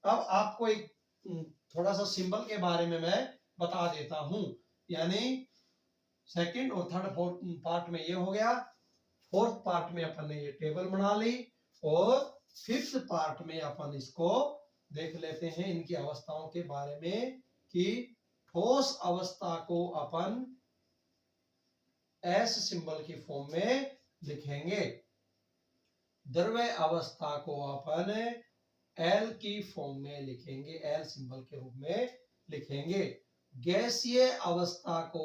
अब आपको एक थोड़ा सा सिंबल के बारे में मैं बता देता हूं, यानी सेकंड और थर्ड फोर्थ पार्ट में ये हो गया, फोर्थ पार्ट में अपन ने ये टेबल बना ली, और फिफ्थ पार्ट में अपन इसको देख लेते हैं इनकी अवस्थाओं के बारे में, कि ठोस अवस्था को अपन एस सिंबल की फॉर्म में लिखेंगे, द्रव्य अवस्था को अपन एल की फॉर्म में लिखेंगे, एल सिंबल के रूप में लिखेंगे, गैसीय अवस्था को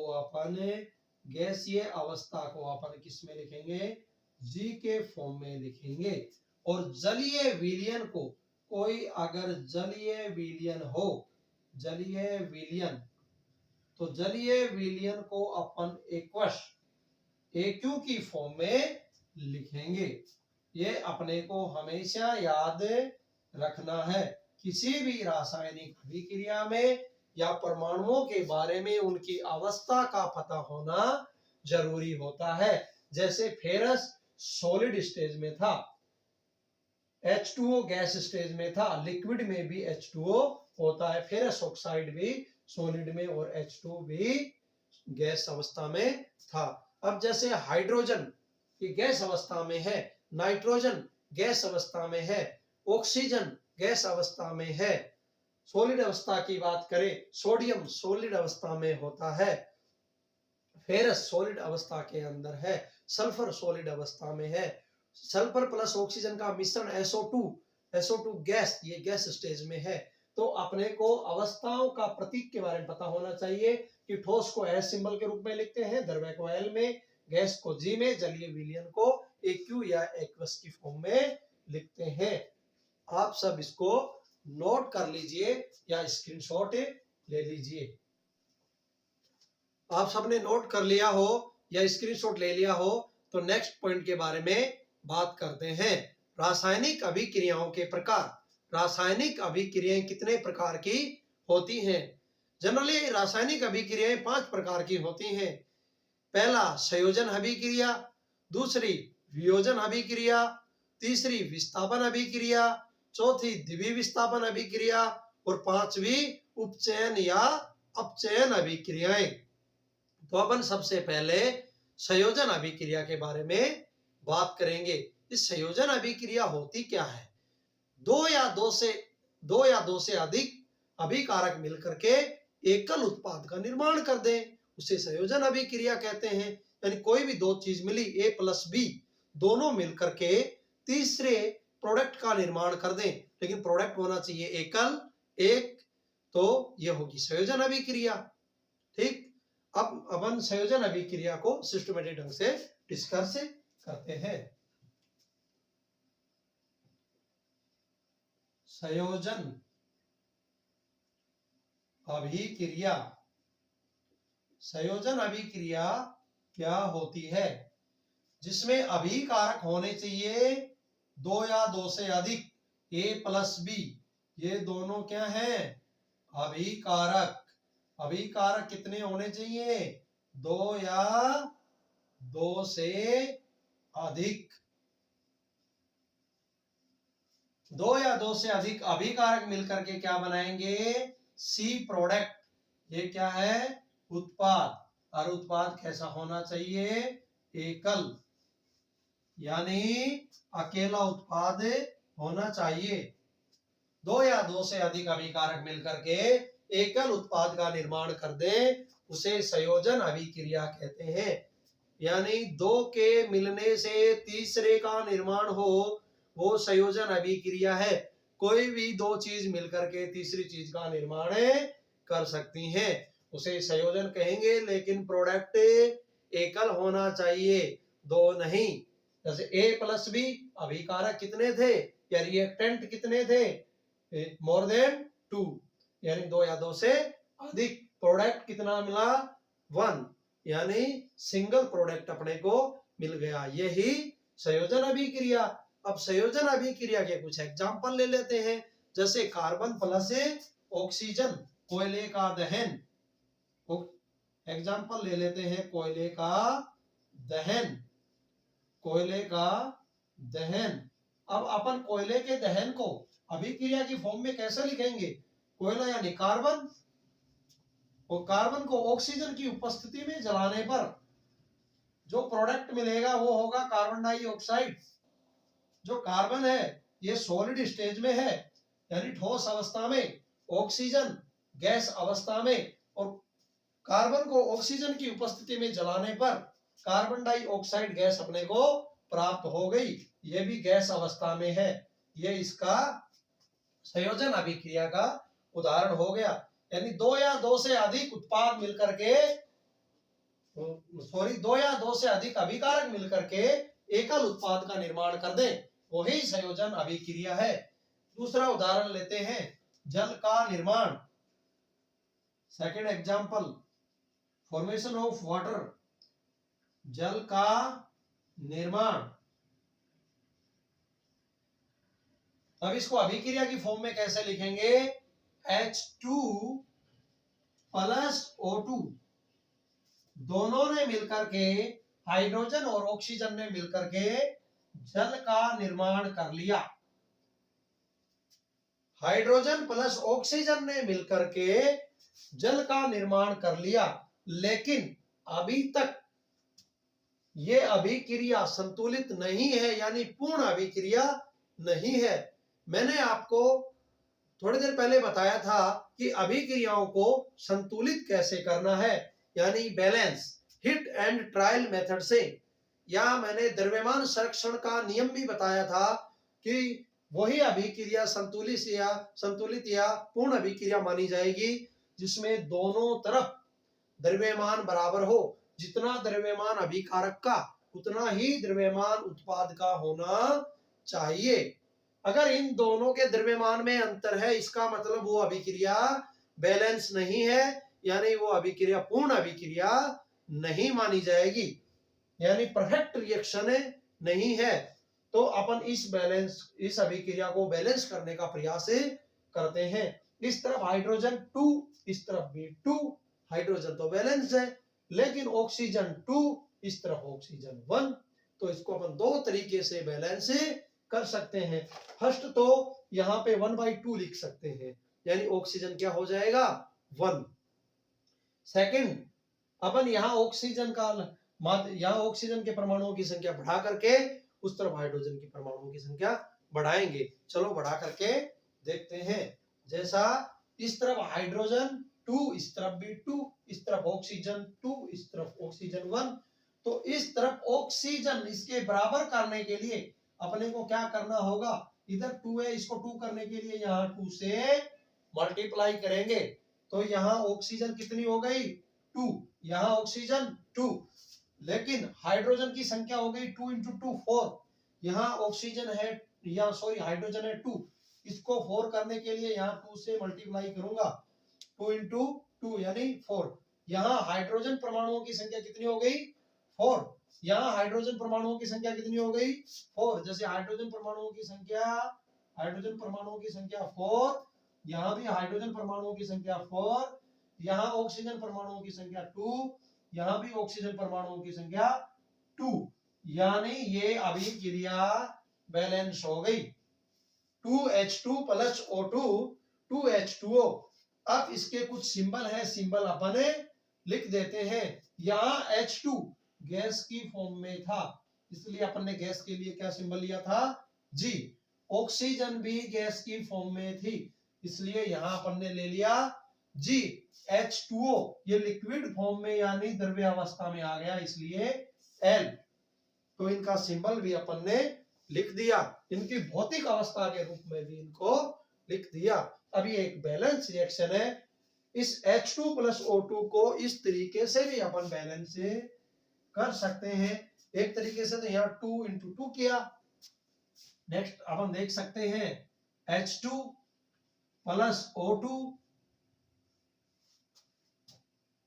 अपन किस में लिखेंगे, जी के फॉर्म में लिखेंगे, और जलीय विलयन को, कोई अगर जलीय विलयन हो, जलीय विलयन, तो जलीय विलयन को अपन एक्वश, एक्यू की फॉर्म में लिखेंगे। ये अपने को हमेशा याद रखना है, किसी भी रासायनिक अभिक्रिया में या परमाणुओं के बारे में उनकी अवस्था का पता होना जरूरी होता है। जैसे फेरस सॉलिड स्टेज में था, H2O गैस स्टेज में था, लिक्विड में भी H2O होता है, फेरस ऑक्साइड भी सॉलिड में और H2O भी गैस अवस्था में था। अब जैसे हाइड्रोजन ये गैस अवस्था में है, नाइट्रोजन गैस अवस्था में है, ऑक्सीजन गैस अवस्था में है, सॉलिड अवस्था की बात करें, सोडियम सॉलिड अवस्था में होता है, फेरस सॉलिड अवस्था के अंदर है, सल्फर सॉलिड अवस्था में है, सल्फर प्लस ऑक्सीजन का मिश्रण SO2 गैस, ये गैस स्टेज में है। तो अपने को अवस्थाओं का प्रतीक के बारे में पता होना चाहिए कि ठोस को एस सिंबल के रूप में लिखते हैं, द्रव्य को एल में, गैस को जी में, जलीय विलयन को एक्यू या एक्वस की फॉर्म में लिखते हैं। आप सब इसको नोट कर लीजिए या स्क्रीनशॉट ले लीजिए। आप सबने नोट कर लिया हो या स्क्रीनशॉट ले लिया हो तो नेक्स्ट पॉइंट के बारे में बात करते हैं, रासायनिक अभिक्रियाओं के प्रकार। रासायनिक अभिक्रियाएं कितने प्रकार की होती हैं? जनरली रासायनिक अभिक्रियाएं 5 प्रकार की होती हैं। पहला संयोजन अभिक्रिया, दूसरी वियोजन अभिक्रिया, तीसरी विस्थापन अभिक्रिया, चौथी द्विविस्थापन अभिक्रिया, और पांचवी उपचयन या अपचयन अभिक्रियाएं। तो अपन सबसे पहले संयोजन अभिक्रिया के बारे में बात करेंगे। इस संयोजन अभिक्रिया होती क्या है? दो या दो से अधिक अभिकारक मिलकर के एकल उत्पाद का निर्माण कर दें, उसे संयोजन अभिक्रिया कहते हैं। यानी कोई भी दो चीज मिली A प्लस B, दोनों मिलकर के तीसरे प्रोडक्ट का निर्माण कर दें, लेकिन प्रोडक्ट होना चाहिए एकल एक, तो यह होगी संयोजन अभिक्रिया। ठीक, अब अपन संयोजन अभिक्रिया को सिस्टमेटिक ढंग से डिस्कस करते हैं। संयोजन अभिक्रिया, संयोजन अभिक्रिया क्या होती है? जिसमें अभिकारक होने चाहिए 2 या 2 से अधिक, A प्लस B, ये दोनों क्या हैं? अभिकारक। अभिकारक कितने होने चाहिए? 2 या 2 से अधिक। 2 या 2 से अधिक अभिकारक मिलकर के क्या बनाएंगे? C product. ये क्या है? उत्पाद। और उत्पाद कैसा होना चाहिए? एकल, यानी अकेला उत्पाद होना चाहिए। 2 या 2 से अधिक अभिकारक मिलकर के एकल उत्पाद का निर्माण कर दे, उसे संयोजन अभिक्रिया कहते हैं। यानी 2 के मिलने से तीसरे का निर्माण हो, वो संयोजन अभिक्रिया है। कोई भी 2 चीज मिलकर के तीसरी चीज का निर्माण कर सकती हैं, उसे संयोजन कहेंगे, लेकिन प्रोडक्ट एकल होना चाहिए, 2 नहीं। जैसे A प्लस B, अभिकारक कितने थे या रिएक्टेंट कितने थे? मोर देन 2, यानी 2 या 2 से अधिक। प्रोडक्ट कितना मिला? 1, यानी सिंगल प्रोडक्ट अपने को मिल गया। यही संयोजन अभिक्रिया। अब संयोजन अभिक्रिया के कुछ एग्जांपल ले लेते हैं, जैसे कार्बन प्लस ऑक्सीजन, कोयले का दहन, एग्जाम्पल ले लेते हैं कोयले का दहन। कोयले का दहन। अब अपन कोयले के दहन को अभिक्रिया की फॉर्म में कैसे लिखेंगे? कोयला यानी कार्बन, और कार्बन को ऑक्सीजन की उपस्थिति में जलाने पर जो प्रोडक्ट मिलेगा वो होगा कार्बन डाइऑक्साइड। जो कार्बन है ये सॉलिड स्टेज में है यानी ठोस अवस्था में, ऑक्सीजन गैस अवस्था में, और कार्बन को ऑक्सीजन की उपस्थिति में जलाने पर कार्बन डाइऑक्साइड गैस अपने को प्राप्त हो गई। ये भी गैस अवस्था में है। ये इसका संयोजन अभिक्रिया का उदाहरण हो गया। यानी दो या दो से अधिक उत्पाद मिलकर के, दो या दो से अधिक अभिकारक मिलकर के एकल उत्पाद का निर्माण कर दें, वही संयोजन अभिक्रिया है। दूसरा उदाहरण लेते हैं, जल का निर्माण। Second example, formation of water. जल का निर्माण। अब इसको अभिक्रिया की फॉर्म में कैसे लिखेंगे? H2 प्लस O2 दोनों ने मिलकर के, हाइड्रोजन और ऑक्सीजन ने मिलकर के जल का निर्माण कर लिया। हाइड्रोजन प्लस ऑक्सीजन ने मिलकर के जल का निर्माण कर लिया, लेकिन अभी तक ये अभिक्रिया संतुलित नहीं है, यानी पूर्ण अभिक्रिया नहीं है। मैंने आपको थोड़ी देर पहले बताया था कि अभिक्रियाओं को संतुलित कैसे करना है, यानी balance, hit and trial method से। या मैंने द्रव्यमान संरक्षण का नियम भी बताया था कि वही अभिक्रिया संतुलित या पूर्ण अभिक्रिया मानी जाएगी जिसमें दोनों तरफ द्रव्यमान बराबर हो। जितना द्रव्यमान अभिकारक का उतना ही द्रव्यमान उत्पाद का होना चाहिए। अगर इन दोनों के द्रव्यमान में अंतर है, इसका मतलब वो अभिक्रिया बैलेंस नहीं है, यानी वो अभिक्रिया पूर्ण अभिक्रिया नहीं मानी जाएगी, यानी परफेक्ट रिएक्शन नहीं है। तो अपन इस अभिक्रिया को बैलेंस करने का प्रयास करते हैं। इस तरफ हाइड्रोजन 2, इस तरफ भी 2। हाइड्रोजन तो बैलेंस है, लेकिन ऑक्सीजन 2, इस तरफ ऑक्सीजन 1। तो इसको अपन दो तरीके से बैलेंस कर सकते हैं। फर्स्ट तो यहाँ पे 1/2 लिख सकते हैं, यानी ऑक्सीजन क्या हो जाएगा? 1। सेकंड, अपन यहाँ ऑक्सीजन के परमाणुओं की संख्या बढ़ा करके उस तरफ हाइड्रोजन के परमाणुओं की संख्या बढ़ाएंगे। चलो बढ़ा करके देखते हैं। जैसा इस तरफ हाइड्रोजन 2, इस तरफ भी 2, इस तरफ ऑक्सीजन 2, इस तरफ ऑक्सीजन 1। तो इस तरफ ऑक्सीजन इसके बराबर करने के लिए अपने को क्या करना होगा? इधर 2 है, इसको 2 करने के लिए यहाँ 2 से मल्टीप्लाई करेंगे। तो यहाँ ऑक्सीजन कितनी हो गई? 2। यहाँ ऑक्सीजन 2, लेकिन हाइड्रोजन की संख्या हो गई 2 × 2 4। यहाँ ऑक्सीजन है, हाइड्रोजन है 2, इसको 4 करने के लिए यहाँ 2 से मल्टीप्लाई करूंगा। 2 × 2 यानी 4। यहाँ हाइड्रोजन परमाणुओं की संख्या कितनी हो गई? 4। यहाँ हाइड्रोजन परमाणुओं की संख्या कितनी हो गई? 4। जैसे हाइड्रोजन परमाणुओं की संख्या 4, यहाँ भी हाइड्रोजन परमाणुओं की संख्या 4, यहाँ ऑक्सीजन परमाणुओं की संख्या 2, यहाँ भी ऑक्सीजन परमाणुओं की संख्या 2, यानी ये अभिक्रिया बैलेंस हो गई। 2H2 plus O2 2H2O। अब इसके कुछ सिंबल है, सिंबल अपन लिख देते हैं। यहाँ H2 गैस की फॉर्म में था, इसलिए अपन ने गैस के लिए क्या सिंबल लिया था? G। ऑक्सीजन भी गैस की फॉर्म में थी, इसलिए यहाँ अपन ने ले लिया G। H2O ये लिक्विड फॉर्म में यानी द्रव्य अवस्था में आ गया, इसलिए L। तो इनका सिंबल भी अपन ने लिख दिया, इनकी भौतिक अवस्था के रूप में भी इनको लिख दिया। अब ये एक बैलेंस रिएक्शन है। इस H2 प्लस O2 को इस तरीके से भी अपन बैलेंस कर सकते हैं। एक तरीके से तो यहाँ 2 × 2 किया। नेक्स्ट अपन देख सकते हैं H2 प्लस O2,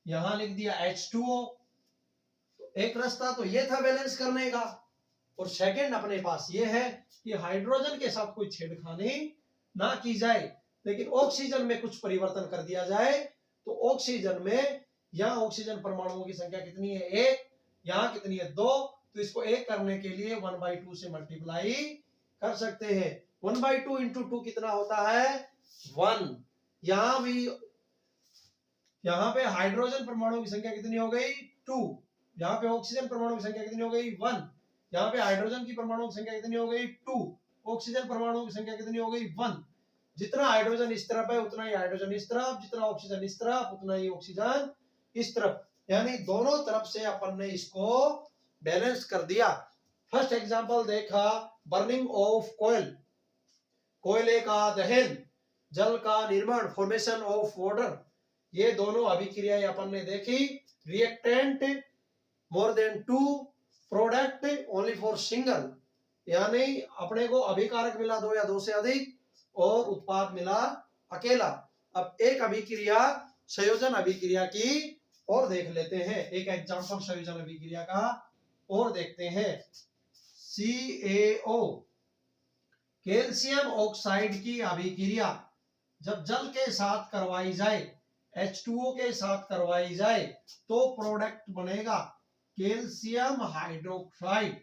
यहां लिख दिया H2O। तो एक रास्ता तो ये था बैलेंस करने का, और सेकंड अपने पास ये है कि हाइड्रोजन के साथ कोई छेड़खानी ना की जाए, लेकिन ऑक्सीजन में कुछ परिवर्तन कर दिया जाए। तो ऑक्सीजन में यहाँ ऑक्सीजन परमाणुओं की संख्या कितनी है 1, यहाँ कितनी है 2, तो इसको 1 करने के लिए 1/2 से मल्टीप्लाई कर सकते हैं। 1/2 इंटू 2 कितना होता है 1। यहाँ भी, यहाँ पे हाइड्रोजन परमाणु की संख्या कितनी हो गई 2, यहाँ पे ऑक्सीजन परमाणु की संख्या कितनी हो गई 1, यहाँ पे हाइड्रोजन की परमाणु की संख्या कितनी हो गई 2, ऑक्सीजन परमाणु की संख्या कितनी हो गई 1। जितना हाइड्रोजन इस तरफ है उतना ही हाइड्रोजन इस तरफ, जितना ऑक्सीजन इस तरफ उतना ही ऑक्सीजन इस तरफ, यानी दोनों तरफ से अपन ने इसको बैलेंस कर दिया। फर्स्ट एग्जांपल देखा बर्निंग ऑफ कोयल, कोयले का दहन, जल का निर्माण, फॉर्मेशन ऑफ वाटर, ये दोनों अभिक्रियाएं अपन ने देखी। Reactant more than 2, product only for single, यानी अपने को अभिकारक मिला 2 या 2 से अधिक और उत्पाद मिला अकेला। अब एक अभिक्रिया संयोजन अभिक्रिया की और देख लेते हैं, एक एग्जांपल संयोजन अभिक्रिया का और देखते हैं। CaO कैल्शियम ऑक्साइड की अभिक्रिया जब जल के साथ करवाई जाए, H2O के साथ करवाई जाए तो प्रोडक्ट बनेगा calcium hydroxide,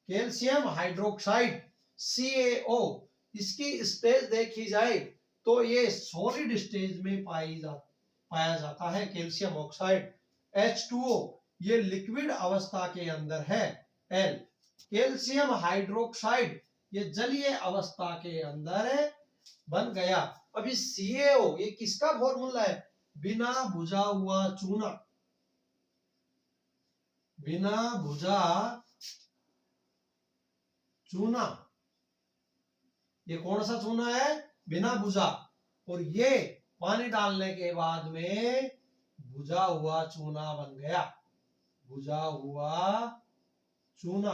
calcium hydroxide CaO। इसकी स्टेज देखी जाए तो ये सॉलिड स्टेज में पाया जाता है कैल्शियम ऑक्साइड। H2O ये लिक्विड अवस्था के अंदर है L। कैल्शियम हाइड्रोक्साइड ये जलीय अवस्था के अंदर बन गया। अब इस CaO ये किसका फॉर्मूला है, बिना बुझा हुआ चूना, बिना बुझा चूना, ये कौन सा चूना है बिना बुझा, और ये पानी डालने के बाद में बुझा हुआ चूना बन गया, बुझा हुआ चूना।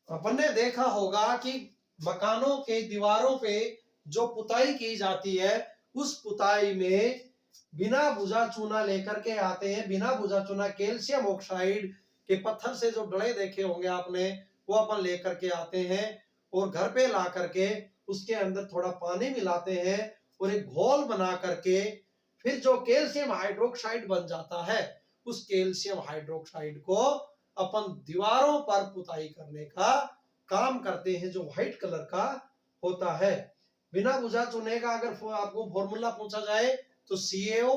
अपन ने देखा होगा कि मकानों के दीवारों पे जो पुताई की जाती है उस पुताई में बिना बुझा चूना लेकर के आते हैं। बिना बुझा चूना कैल्शियम ऑक्साइड के पत्थर से जो डले देखे होंगे आपने, वो अपन लेकर के आते हैं और घर पे ला करके उसके अंदर थोड़ा पानी मिलाते हैं और एक घोल बना करके फिर जो कैल्शियम हाइड्रोक्साइड बन जाता है उस कैल्शियम हाइड्रोक्साइड को अपन दीवारों पर पुताई करने का काम करते हैं, जो व्हाइट कलर का होता है। बिना बुझा चूने का अगर आपको फॉर्मूला पूछा जाए तो CaO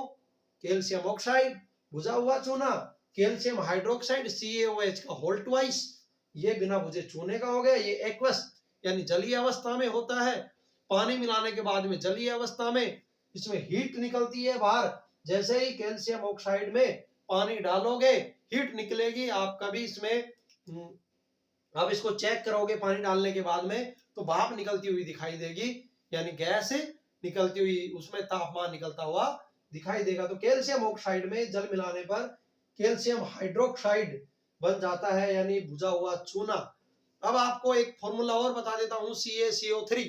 कैल्शियम ऑक्साइड, बुझा हुआ चूना कैल्शियम हाइड्रोक्साइड CaOH का होल ट्वाइस, ये बिना बुझे चूने का हो गया। ये एक्वस यानी जलीय अवस्था में होता है, पानी मिलाने के बाद में जलीय अवस्था में इसमें हीट निकलती है बाहर। जैसे ही कैल्शियम ऑक्साइड में पानी डालोगे हीट निकलेगी, आप कभी इसमें आप इसको चेक करोगे पानी डालने के बाद में तो भाप निकलती हुई दिखाई देगी, यानी गैस निकलती हुई, उसमें तापमान निकलता हुआ दिखाई देगा। तो कैल्शियम ऑक्साइड में जल मिलाने पर कैल्शियम हाइड्रोक्साइड बन जाता है, यानी बुझा हुआ चूना। अब आपको एक फॉर्मूला और बता देता हूं, CaCO3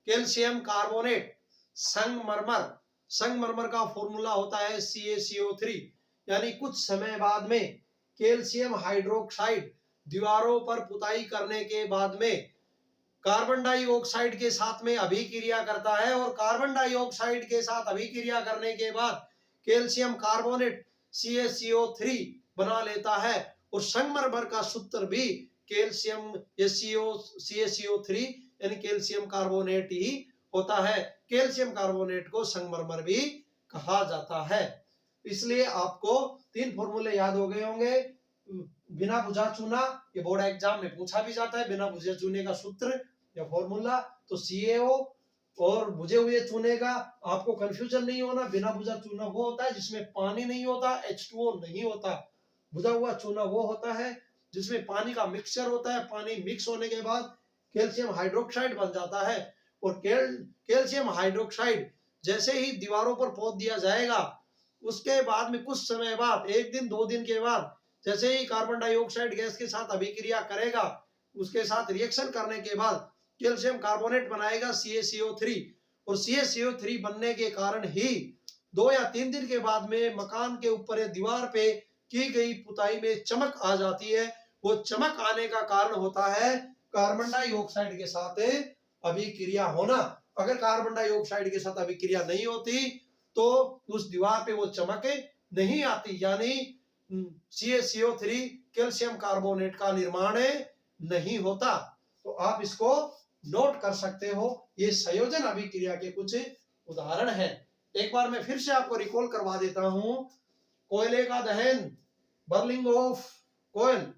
कैल्शियम कार्बोनेट संगमरमर, संगमरमर का फॉर्मूला होता है CaCO3, यानी कुछ समय बाद में कैल्शियम हाइड्रोक्साइड दीवारों पर पुताई करने के बाद में कार्बन डाइऑक्साइड के साथ में अभिक्रिया करता है और कार्बन डाइऑक्साइड के साथ अभिक्रिया करने के बाद कैल्शियम कार्बोनेट CaCO3 बना लेता है। और संगमरमर का सूत्र भी कैल्शियम CaCO3 यानी कैल्शियम कार्बोनेट ही होता है। कैल्शियम कार्बोनेट को संगमरमर भी कहा जाता है। इसलिए आपको 3 फॉर्मूले याद हो गए होंगे। बिना बुझा चूना, ये बोर्ड एग्जाम में पूछा भी जाता है, बिना बुझे चूने का सूत्र या फॉर्मूला तो CaO, और बुझे हुए चूने का आपको कंफ्यूजन नहीं होना, बिना बुझा चूना वो होता है जिसमें पानी नहीं होता, H2O नहीं होता। बुझा हुआ चूना वो होता है जिसमें पानी का मिक्सचर होता है, पानी मिक्स होने के बाद कैल्शियम हाइड्रोक्साइड बन जाता है। और कैल्शियम हाइड्रोक्साइड जैसे ही दीवारों पर पोत दिया जाएगा उसके बाद में कुछ समय बाद, 1 दिन 2 दिन के बाद, जैसे ही कार्बन डाइऑक्साइड गैस के साथ अभिक्रिया करेगा, उसके साथ रिएक्शन करने के बाद कैल्शियम कार्बोनेट बनाएगा CaCO3, और CaCO3 बनने के कारण ही 2 या 3 दिन के बाद में मकान के ऊपर या दीवार पे की गई पुताई में चमक आ जाती है। वो चमक आने का कारण होता है कार्बन डाइऑक्साइड के साथ अभिक्रिया होना। अगर कार्बन डाइऑक्साइड के साथ अभिक्रिया नहीं होती तो उस दीवार पे वो चमक नहीं आती, यानी CaCO3 कैल्शियम कार्बोनेट का निर्माण नहीं होता। तो आप इसको नोट कर सकते हो। ये संयोजन अभिक्रिया के कुछ उदाहरण हैं। एक बार मैं फिर से आपको रिकॉल करवा देता हूं। कोयले का दहन, burning of coil,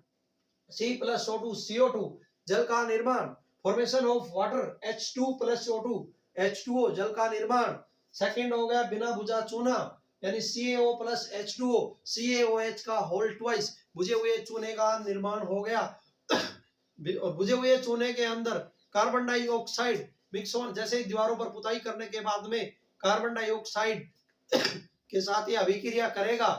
C+O2 CO2, जल का निर्माण, formation of water H2+O2 H2O, जल का निर्माण। सेकंड हो गया बिना बुझा चूना, यानी CaO+H2O CaOH का होल ट्वाइस, बुझे हुए चूने का निर्माण हो गया। और बुझे हुए चूने के अंदर कार्बन डाइऑक्साइड मिक्स हो, जैसे दीवारों पर पुताई करने के बाद में कार्बन डाइऑक्साइड के साथ ये अभिक्रिया करेगा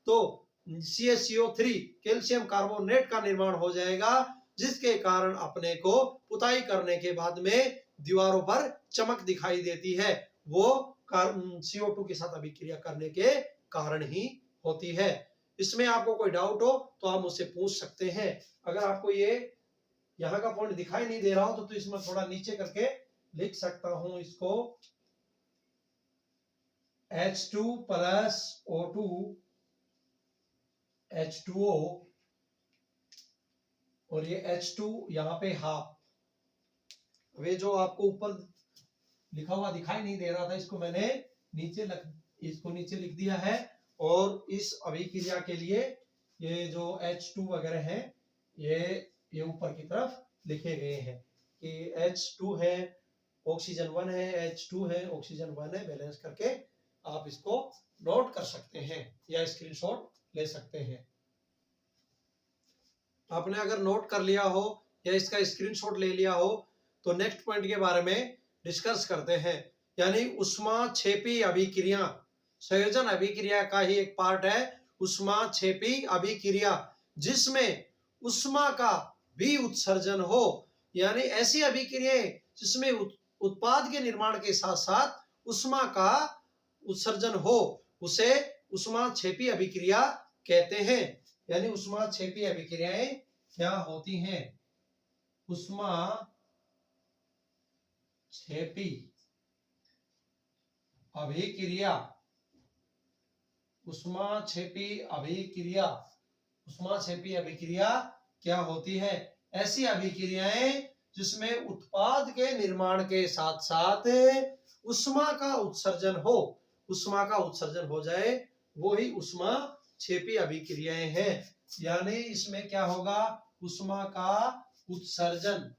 तो CaCO3 कैल्शियम कार्बोनेट का निर्माण हो जाएगा, जिसके कारण अपने को पुताई करने के बाद में दीवारों पर चमक दिखाई देती है। वो CO2 के साथ अभिक्रिया करने के कारण ही होती है। इसमें आपको कोई डाउट हो तो आप मुझसे पूछ सकते हैं। अगर आपको ये यहाँ का पॉइंट दिखाई नहीं दे रहा हो तो इसमें थोड़ा नीचे करके लिख सकता हूं इसको, H2+O2 H2O और ये H2 यहाँ पे हाफ। वे जो आपको ऊपर लिखा हुआ दिखाई नहीं दे रहा था, इसको मैंने नीचे लिख दिया है। और इस अभिक्रिया के लिए ये जो H2 वगैरह है ये ऊपर की तरफ लिखे गए हैं कि H2 है, ऑक्सीजन 1 है, H2 है, ऑक्सीजन 1 है, बैलेंस करके आप इसको नोट कर सकते हैं या स्क्रीनशॉट ले सकते हैं। आपने अगर नोट कर लिया हो या इसका स्क्रीनशॉट ले लिया हो तो नेक्स्ट पॉइंट के बारे में डिस्कस करते हैं, यानी ऊष्माक्षेपी अभिक्रिया। संयोजन अभिक्रिया का ही एक पार्ट है ऊष्माक्षेपी अभिक्रिया, जिसमें ऊष्मा का भी उत्सर्जन हो, यानी ऐसी अभिक्रियाएं जिसमें उत्पाद के निर्माण के साथ साथ ऊष्मा का उत्सर्जन हो, उसे ऊष्माक्षेपी अभिक्रिया कहते हैं। यानी ऊष्माक्षेपी अभिक्रियाएं क्या होती हैं? ऊष्माक्षेपी अभिक्रिया, ऊष्माक्षेपी अभिक्रिया, ऊष्माक्षेपी अभिक्रिया क्या होती है? ऐसी अभिक्रियाएं जिसमें उत्पाद के निर्माण के साथ साथ ऊष्मा का उत्सर्जन हो, ऊष्मा का उत्सर्जन हो जाए, वो ही ऊष्माक्षेपी अभिक्रियाएं हैं। यानी इसमें क्या होगा? ऊष्मा का उत्सर्जन,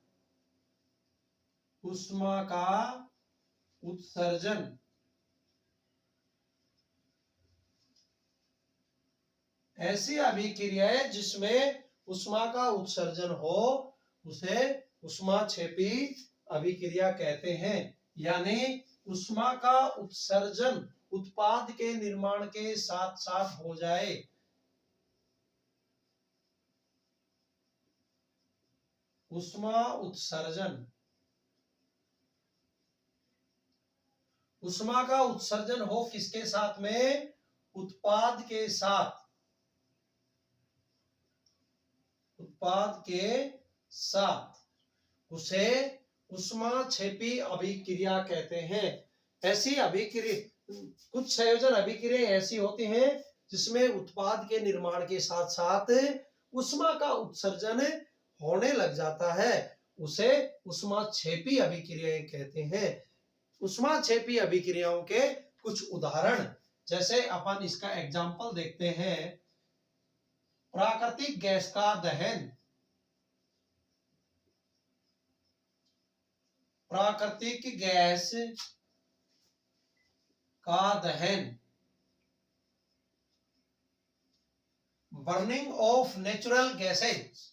ऊष्मा का उत्सर्जन। ऐसी अभिक्रियाएं जिसमें ऊष्मा का उत्सर्जन हो उसे ऊष्माक्षेपी अभिक्रिया कहते हैं। यानी ऊष्मा का उत्सर्जन उत्पाद के निर्माण के साथ साथ हो जाए, ऊष्मा उत्सर्जन। ऊष्मा का उत्सर्जन हो किसके साथ में? उत्पाद के साथ, उत्पाद के साथ, उसे ऊष्माक्षेपी अभिक्रिया कहते हैं। ऐसी अभिक्रिया, कुछ संयोजन अभिक्रिया ऐसी होती हैं जिसमें उत्पाद के निर्माण के साथ साथ ऊष्मा का उत्सर्जन होने लग जाता है, उसे ऊष्माक्षेपी अभिक्रियाएं कहते हैं। ऊष्माक्षेपी अभिक्रियाओं के कुछ उदाहरण, जैसे अपन इसका एग्जांपल देखते हैं। प्राकृतिक गैस का दहन, प्राकृतिक गैस का दहन, बर्निंग ऑफ नेचुरल गैसेज,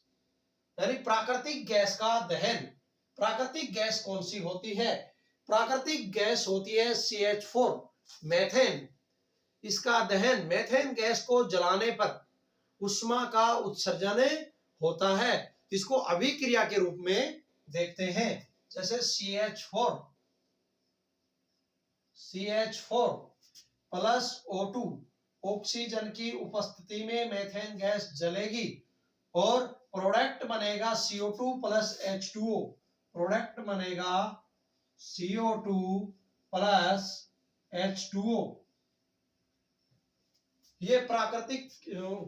यानी प्राकृतिक गैस का दहन। प्राकृतिक गैस कौन सी होती है? प्राकृतिक गैस होती है CH4, मेथेन। इसका दहन, मेथेन गैस को जलाने पर ऊष्मा का उत्सर्जन होता है, इसको अभिक्रिया के रूप में देखते हैं। जैसे CH4 प्लस O2, ऑक्सीजन की उपस्थिति में मेथेन गैस जलेगी और प्रोडक्ट बनेगा CO2 प्लस H2O, प्रोडक्ट बनेगा CO2 प्लस H2O। ये प्राकृतिक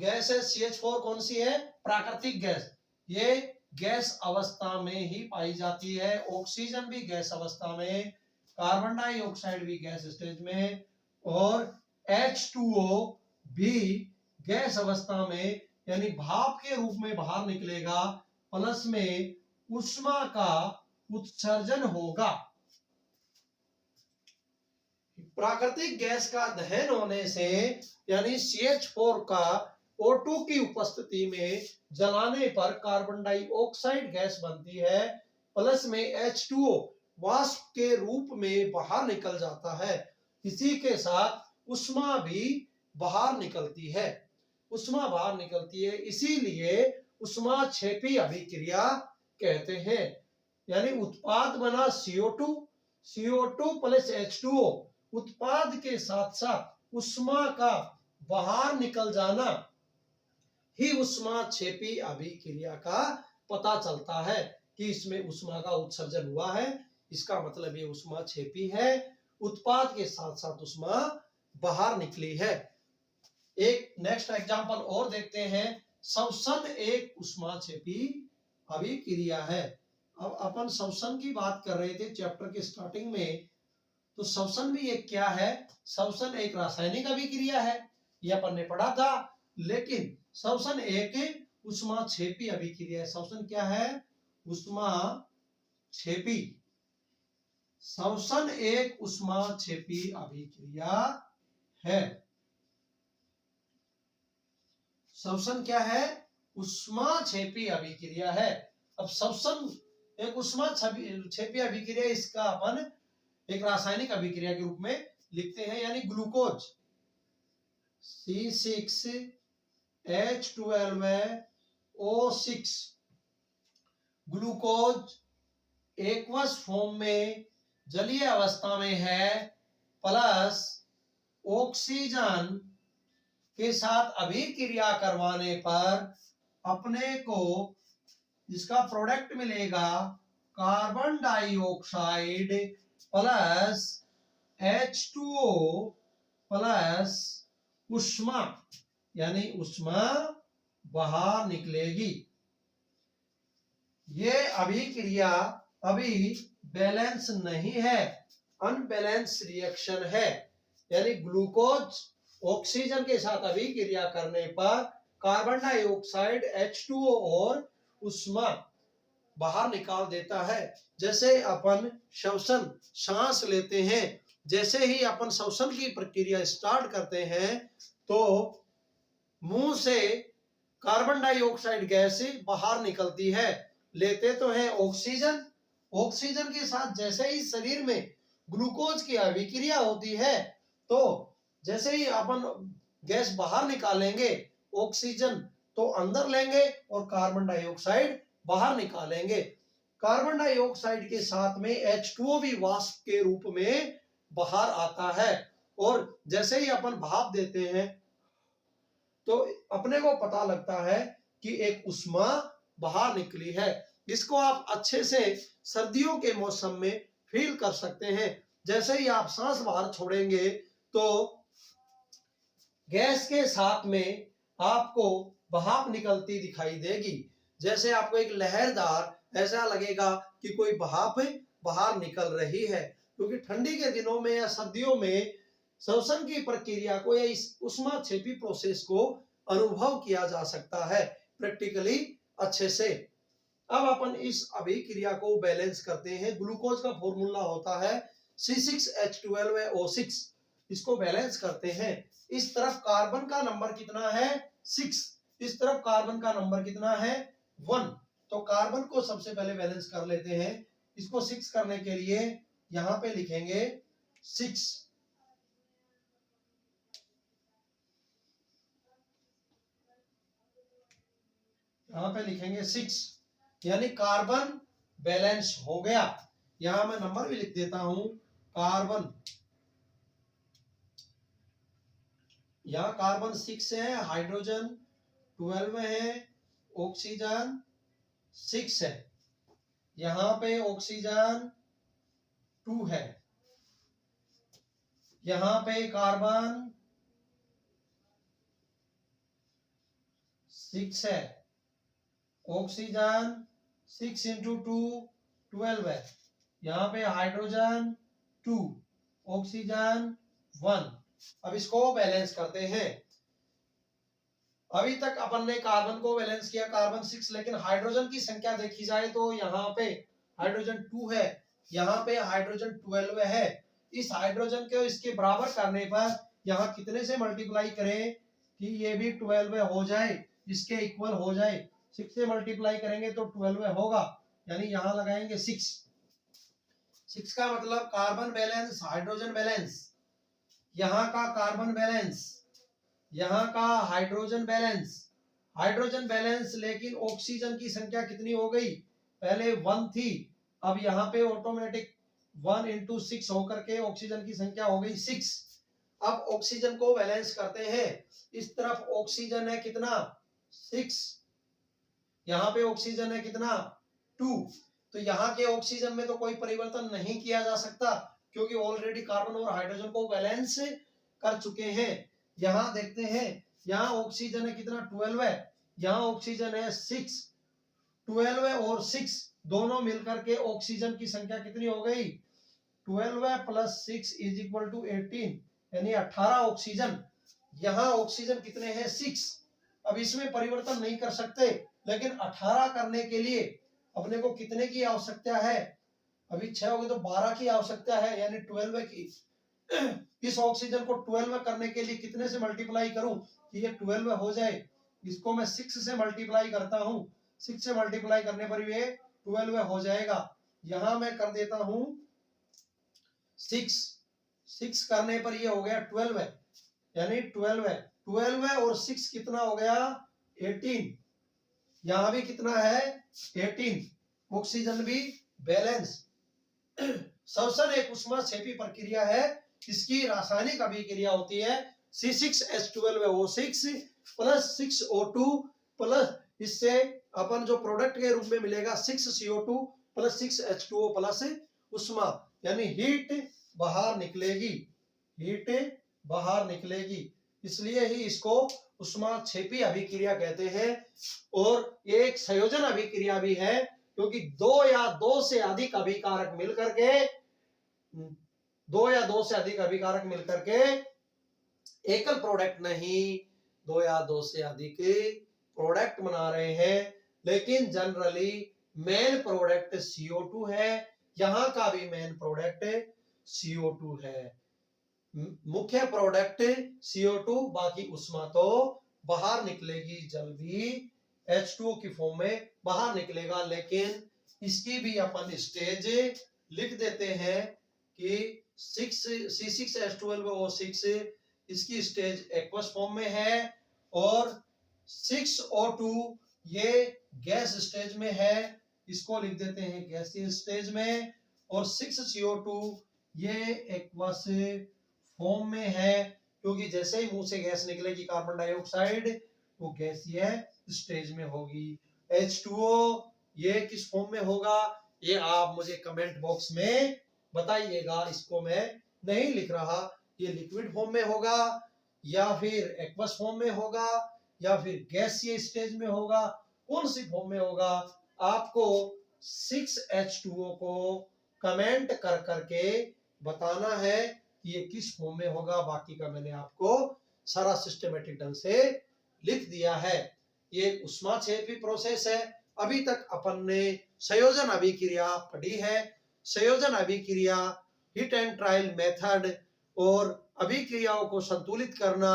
गैस है। CH4 कौन सी है? प्राकृतिक गैस। ये गैस अवस्था में ही पाई जाती है। ऑक्सीजन भी गैस अवस्था में, कार्बन डाइऑक्साइड भी गैस स्टेज में, और H2O भी गैस अवस्था में यानी भाप के रूप में बाहर निकलेगा, प्लस में ऊष्मा का उत्सर्जन होगा। प्राकृतिक गैस का दहन होने से यानी CH4 का O2 की उपस्थिति में जलाने पर कार्बन डाइऑक्साइड गैस बनती है, प्लस में H2O वाष्प के रूप में बाहर निकल जाता है। इसी के साथ ऊष्मा भी बाहर निकलती है। ऊष्मा बाहर निकलती है, इसीलिए ऊष्माक्षेपी अभिक्रिया कहते हैं। यानी उत्पाद बना CO2 प्लस H2O, उत्पाद के साथ साथ ऊष्मा का बाहर निकल जाना ही ऊष्माक्षेपी अभिक्रिया का पता चलता है कि इसमें ऊष्मा का उत्सर्जन हुआ है। इसका मतलब ये ऊष्माक्षेपी है, उत्पाद के साथ साथ ऊष्मा बाहर निकली है। एक नेक्स्ट एग्जांपल और देखते हैं। श्वसन एक ऊष्माक्षेपी अभिक्रिया है। अब अपन श्वसन की बात कर रहे थे चैप्टर के स्टार्टिंग में, तो श्वसन भी एक क्या है? श्वसन एक रासायनिक अभिक्रिया है, यह अपन ने पढ़ा था। लेकिन श्वसन एक ऊष्माक्षेपी अभिक्रिया है। श्वसन क्या है? ऊष्माक्षेपी। श्वसन एक ऊष्माक्षेपी अभिक्रिया है। श्वसन क्या है? ऊष्माक्षेपी अभिक्रिया है। अब श्वसन एक ऊष्माक्षेपी अभिक्रिया, इसका अपन एक रासायनिक अभिक्रिया के रूप में लिखते हैं, यानी glucose C6H12O6 glucose aqueous form में जलीय अवस्था में है, प्लस ऑक्सीजन के साथ अभिक्रिया करवाने पर अपने को इसका प्रोडक्ट मिलेगा carbon dioxide plus H2O plus ऊष्मा, यानी ऊष्मा बाहर निकलेगी। ये अभिक्रिया अभी बैलेंस नहीं है, अनबैलेंस रिएक्शन है। यानी ग्लूकोज ऑक्सीजन के साथ अभिक्रिया करने पर कार्बन डाइऑक्साइड H2O और ऊष्मा बाहर निकाल देता है। जैसे अपन श्वसन सांस लेते हैं, जैसे ही अपन श्वसन की प्रक्रिया स्टार्ट करते हैं तो मुंह से कार्बन डाइऑक्साइड गैस बाहर निकलती है। लेते तो हैं ऑक्सीजन, ऑक्सीजन के साथ जैसे ही शरीर में ग्लूकोज की अभिक्रिया होती है तो जैसे ही अपन गैस बाहर निकालेंगे, ऑक्सीजन तो अंदर लेंगे और कार्बन डाइऑक्साइड बाहर निकालेंगे। कार्बन डाइऑक्साइड के साथ में H2O भी वाष्प के रूप में बाहर आता है, और जैसे ही अपन भाप देते हैं तो अपने को पता लगता है कि एक ऊष्मा बाहर निकली है। इसको आप अच्छे से सर्दियों के मौसम में फील कर सकते हैं। जैसे ही आप सांस बाहर छोड़ेंगे तो गैस के साथ में आपको भाप निकलती दिखाई देगी। जैसे आपको एक लहरदार ऐसा लगेगा कि कोई भाप बाहर निकल रही है, क्योंकि ठंडी के दिनों में या सर्दियों में श्वसन की प्रक्रिया को या इस ऊष्माक्षेपी प्रोसेस को अनुभव किया जा सकता है प्रैक्टिकली अच्छे से। अब अपन इस अभिक्रिया को बैलेंस करते हैं। ग्लूकोज का फॉर्मूला होता है C6H12O6, इसको बैलेंस करते हैं। इस तरफ कार्बन का नंबर कितना है? 6, इस तरफ कार्बन का नंबर कितना है? 1। तो कार्बन को सबसे पहले बैलेंस कर लेते हैं। इसको 6 करने के लिए यहां पे लिखेंगे 6, यहां पे लिखेंगे 6, यानी कार्बन बैलेंस हो गया। यहां मैं नंबर भी लिख देता हूं, कार्बन, यहां कार्बन 6 है, हाइड्रोजन 12 है, ऑक्सीजन 6 है, यहां पे ऑक्सीजन 2 है, यहां पे कार्बन 6 है, ऑक्सीजन 6 इंटू 2 12 है, यहां पे हाइड्रोजन 2, ऑक्सीजन 1। अब इसको बैलेंस करते हैं। अभी तक अपन ने कार्बन को बैलेंस किया, कार्बन 6, लेकिन हाइड्रोजन की संख्या देखी जाए तो यहाँ पे हाइड्रोजन 2 है, यहाँ पे हाइड्रोजन 12 है। इस हाइड्रोजन को इसके बराबर करने पर यहाँ कितने से मल्टीप्लाई करें कि ये भी 12 हो जाए, इसके इक्वल हो जाए। 6 से मल्टीप्लाई करेंगे तो 12 होगा, यानी यहाँ लगाएंगे 6। 6 का मतलब कार्बन बैलेंस, हाइड्रोजन बैलेंस, यहाँ का कार्बन बैलेंस, यहाँ का हाइड्रोजन बैलेंस, हाइड्रोजन बैलेंस। लेकिन ऑक्सीजन की संख्या कितनी हो गई, पहले 1 थी, अब यहाँ पे ऑटोमेटिक 1 इंटू 6 होकर के ऑक्सीजन की संख्या हो गई 6। अब ऑक्सीजन को बैलेंस करते हैं। इस तरफ ऑक्सीजन है कितना 6, यहाँ पे ऑक्सीजन है कितना 2। तो यहाँ के ऑक्सीजन में तो कोई परिवर्तन नहीं किया जा सकता, क्योंकि ऑलरेडी कार्बन और हाइड्रोजन को बैलेंस कर चुके हैं। यहाँ देखते हैं, यहाँ ऑक्सीजन है कितना 12 है, यहाँ ऑक्सीजन है 6। 12 और 6 दोनों मिलकर के ऑक्सीजन की संख्या कितनी हो गई, 12 प्लस 6 इज इक्वल टू 18, यानी 18 ऑक्सीजन। यहाँ ऑक्सीजन कितने हैं 6। अब इसमें परिवर्तन नहीं कर सकते, लेकिन 18 करने के लिए अपने को कितने की आवश्यकता है, अभी 6 हो गए तो 12 की आवश्यकता है, यानी 12 की। इस ऑक्सीजन को 12 करने के लिए कितने से मल्टीप्लाई करूं कि ये 12 हो जाए, इसको मैं 6 से मल्टीप्लाई करता हूं। 6 से मल्टीप्लाई करने पर ये 12 हो जाएगा। यहां मैं कर देता हूं 6 करने पर ये हो गया 12, यानी 12 और 6 कितना हो गया 18। यहां भी कितना है 18, ऑक्सीजन भी बैलेंस। श्वसन एक उष्माक्षेपी प्रक्रिया है, इसकी रासायनिक अभिक्रिया होती है C6H12O6 प्लस 6O2 प्लस, इससे अपन जो प्रोडक्ट के रूप में मिलेगा 6CO2 प्लस 6H2O प्लस उष्मा, यानी हीट बाहर निकलेगी, हीट बाहर निकलेगी। इसलिए ही इसको उष्माक्षेपी अभिक्रिया कहते हैं। और एक संयोजन अभिक्रिया भी है, क्योंकि 2 या 2 से अधिक अभिकारक मिलकर के 2 या 2 से अधिक अभिकारक मिलकर के एकल प्रोडक्ट नहीं, 2 या 2 से अधिक प्रोडक्ट बना रहे हैं। लेकिन जनरली मेन प्रोडक्ट CO2 है, यहाँ का भी मेन प्रोडक्ट CO2 है। मुख्य प्रोडक्ट CO2, बाकी उष्मा तो बाहर निकलेगी, जल भी H2O की फॉर्म में बाहर निकलेगा। लेकिन इसकी भी अपन स्टेज लिख देते हैं कि C6H12O6 इसकी स्टेज एक्वस फॉर्म में है, और 6O2 ये गैस स्टेज में है, इसको लिख देते हैं गैसीय स्टेज में, और 6CO2 ये एक्वस फॉर्म में है, क्योंकि जैसे ही मुंह से गैस निकलेगी कार्बन डाइऑक्साइड, वो गैसीय स्टेज में होगी। H2O ये किस फॉर्म में होगा, ये आप मुझे कमेंट बॉक्स में बताइएगा, इसको मैं नहीं लिख रहा। ये लिक्विड फॉर्म में होगा, या फिर एक्वस फॉर्म में होगा, या फिर गैसीय स्टेज में होगा, कौन सी फॉर्म में होगा, आपको 6H2O को कमेंट कर करके बताना है कि ये किस फॉर्म में होगा। बाकी का मैंने आपको सारा सिस्टमेटिक ढंग से लिख दिया है। ये उष्माक्षेपी प्रोसेस है। अभी तक अपन ने संयोजन अभिक्रिया पढ़ी है। संयोजन अभिक्रिया, हिट एंड ट्रायल मेथड और अभिक्रियाओं को संतुलित करना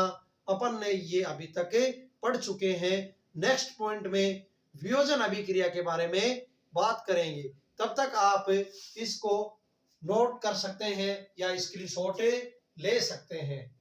अपन ने ये अभी तक पढ़ चुके हैं। नेक्स्ट पॉइंट में वियोजन अभिक्रिया के बारे में बात करेंगे। तब तक आप इसको नोट कर सकते हैं या स्क्रीनशॉट ले सकते हैं।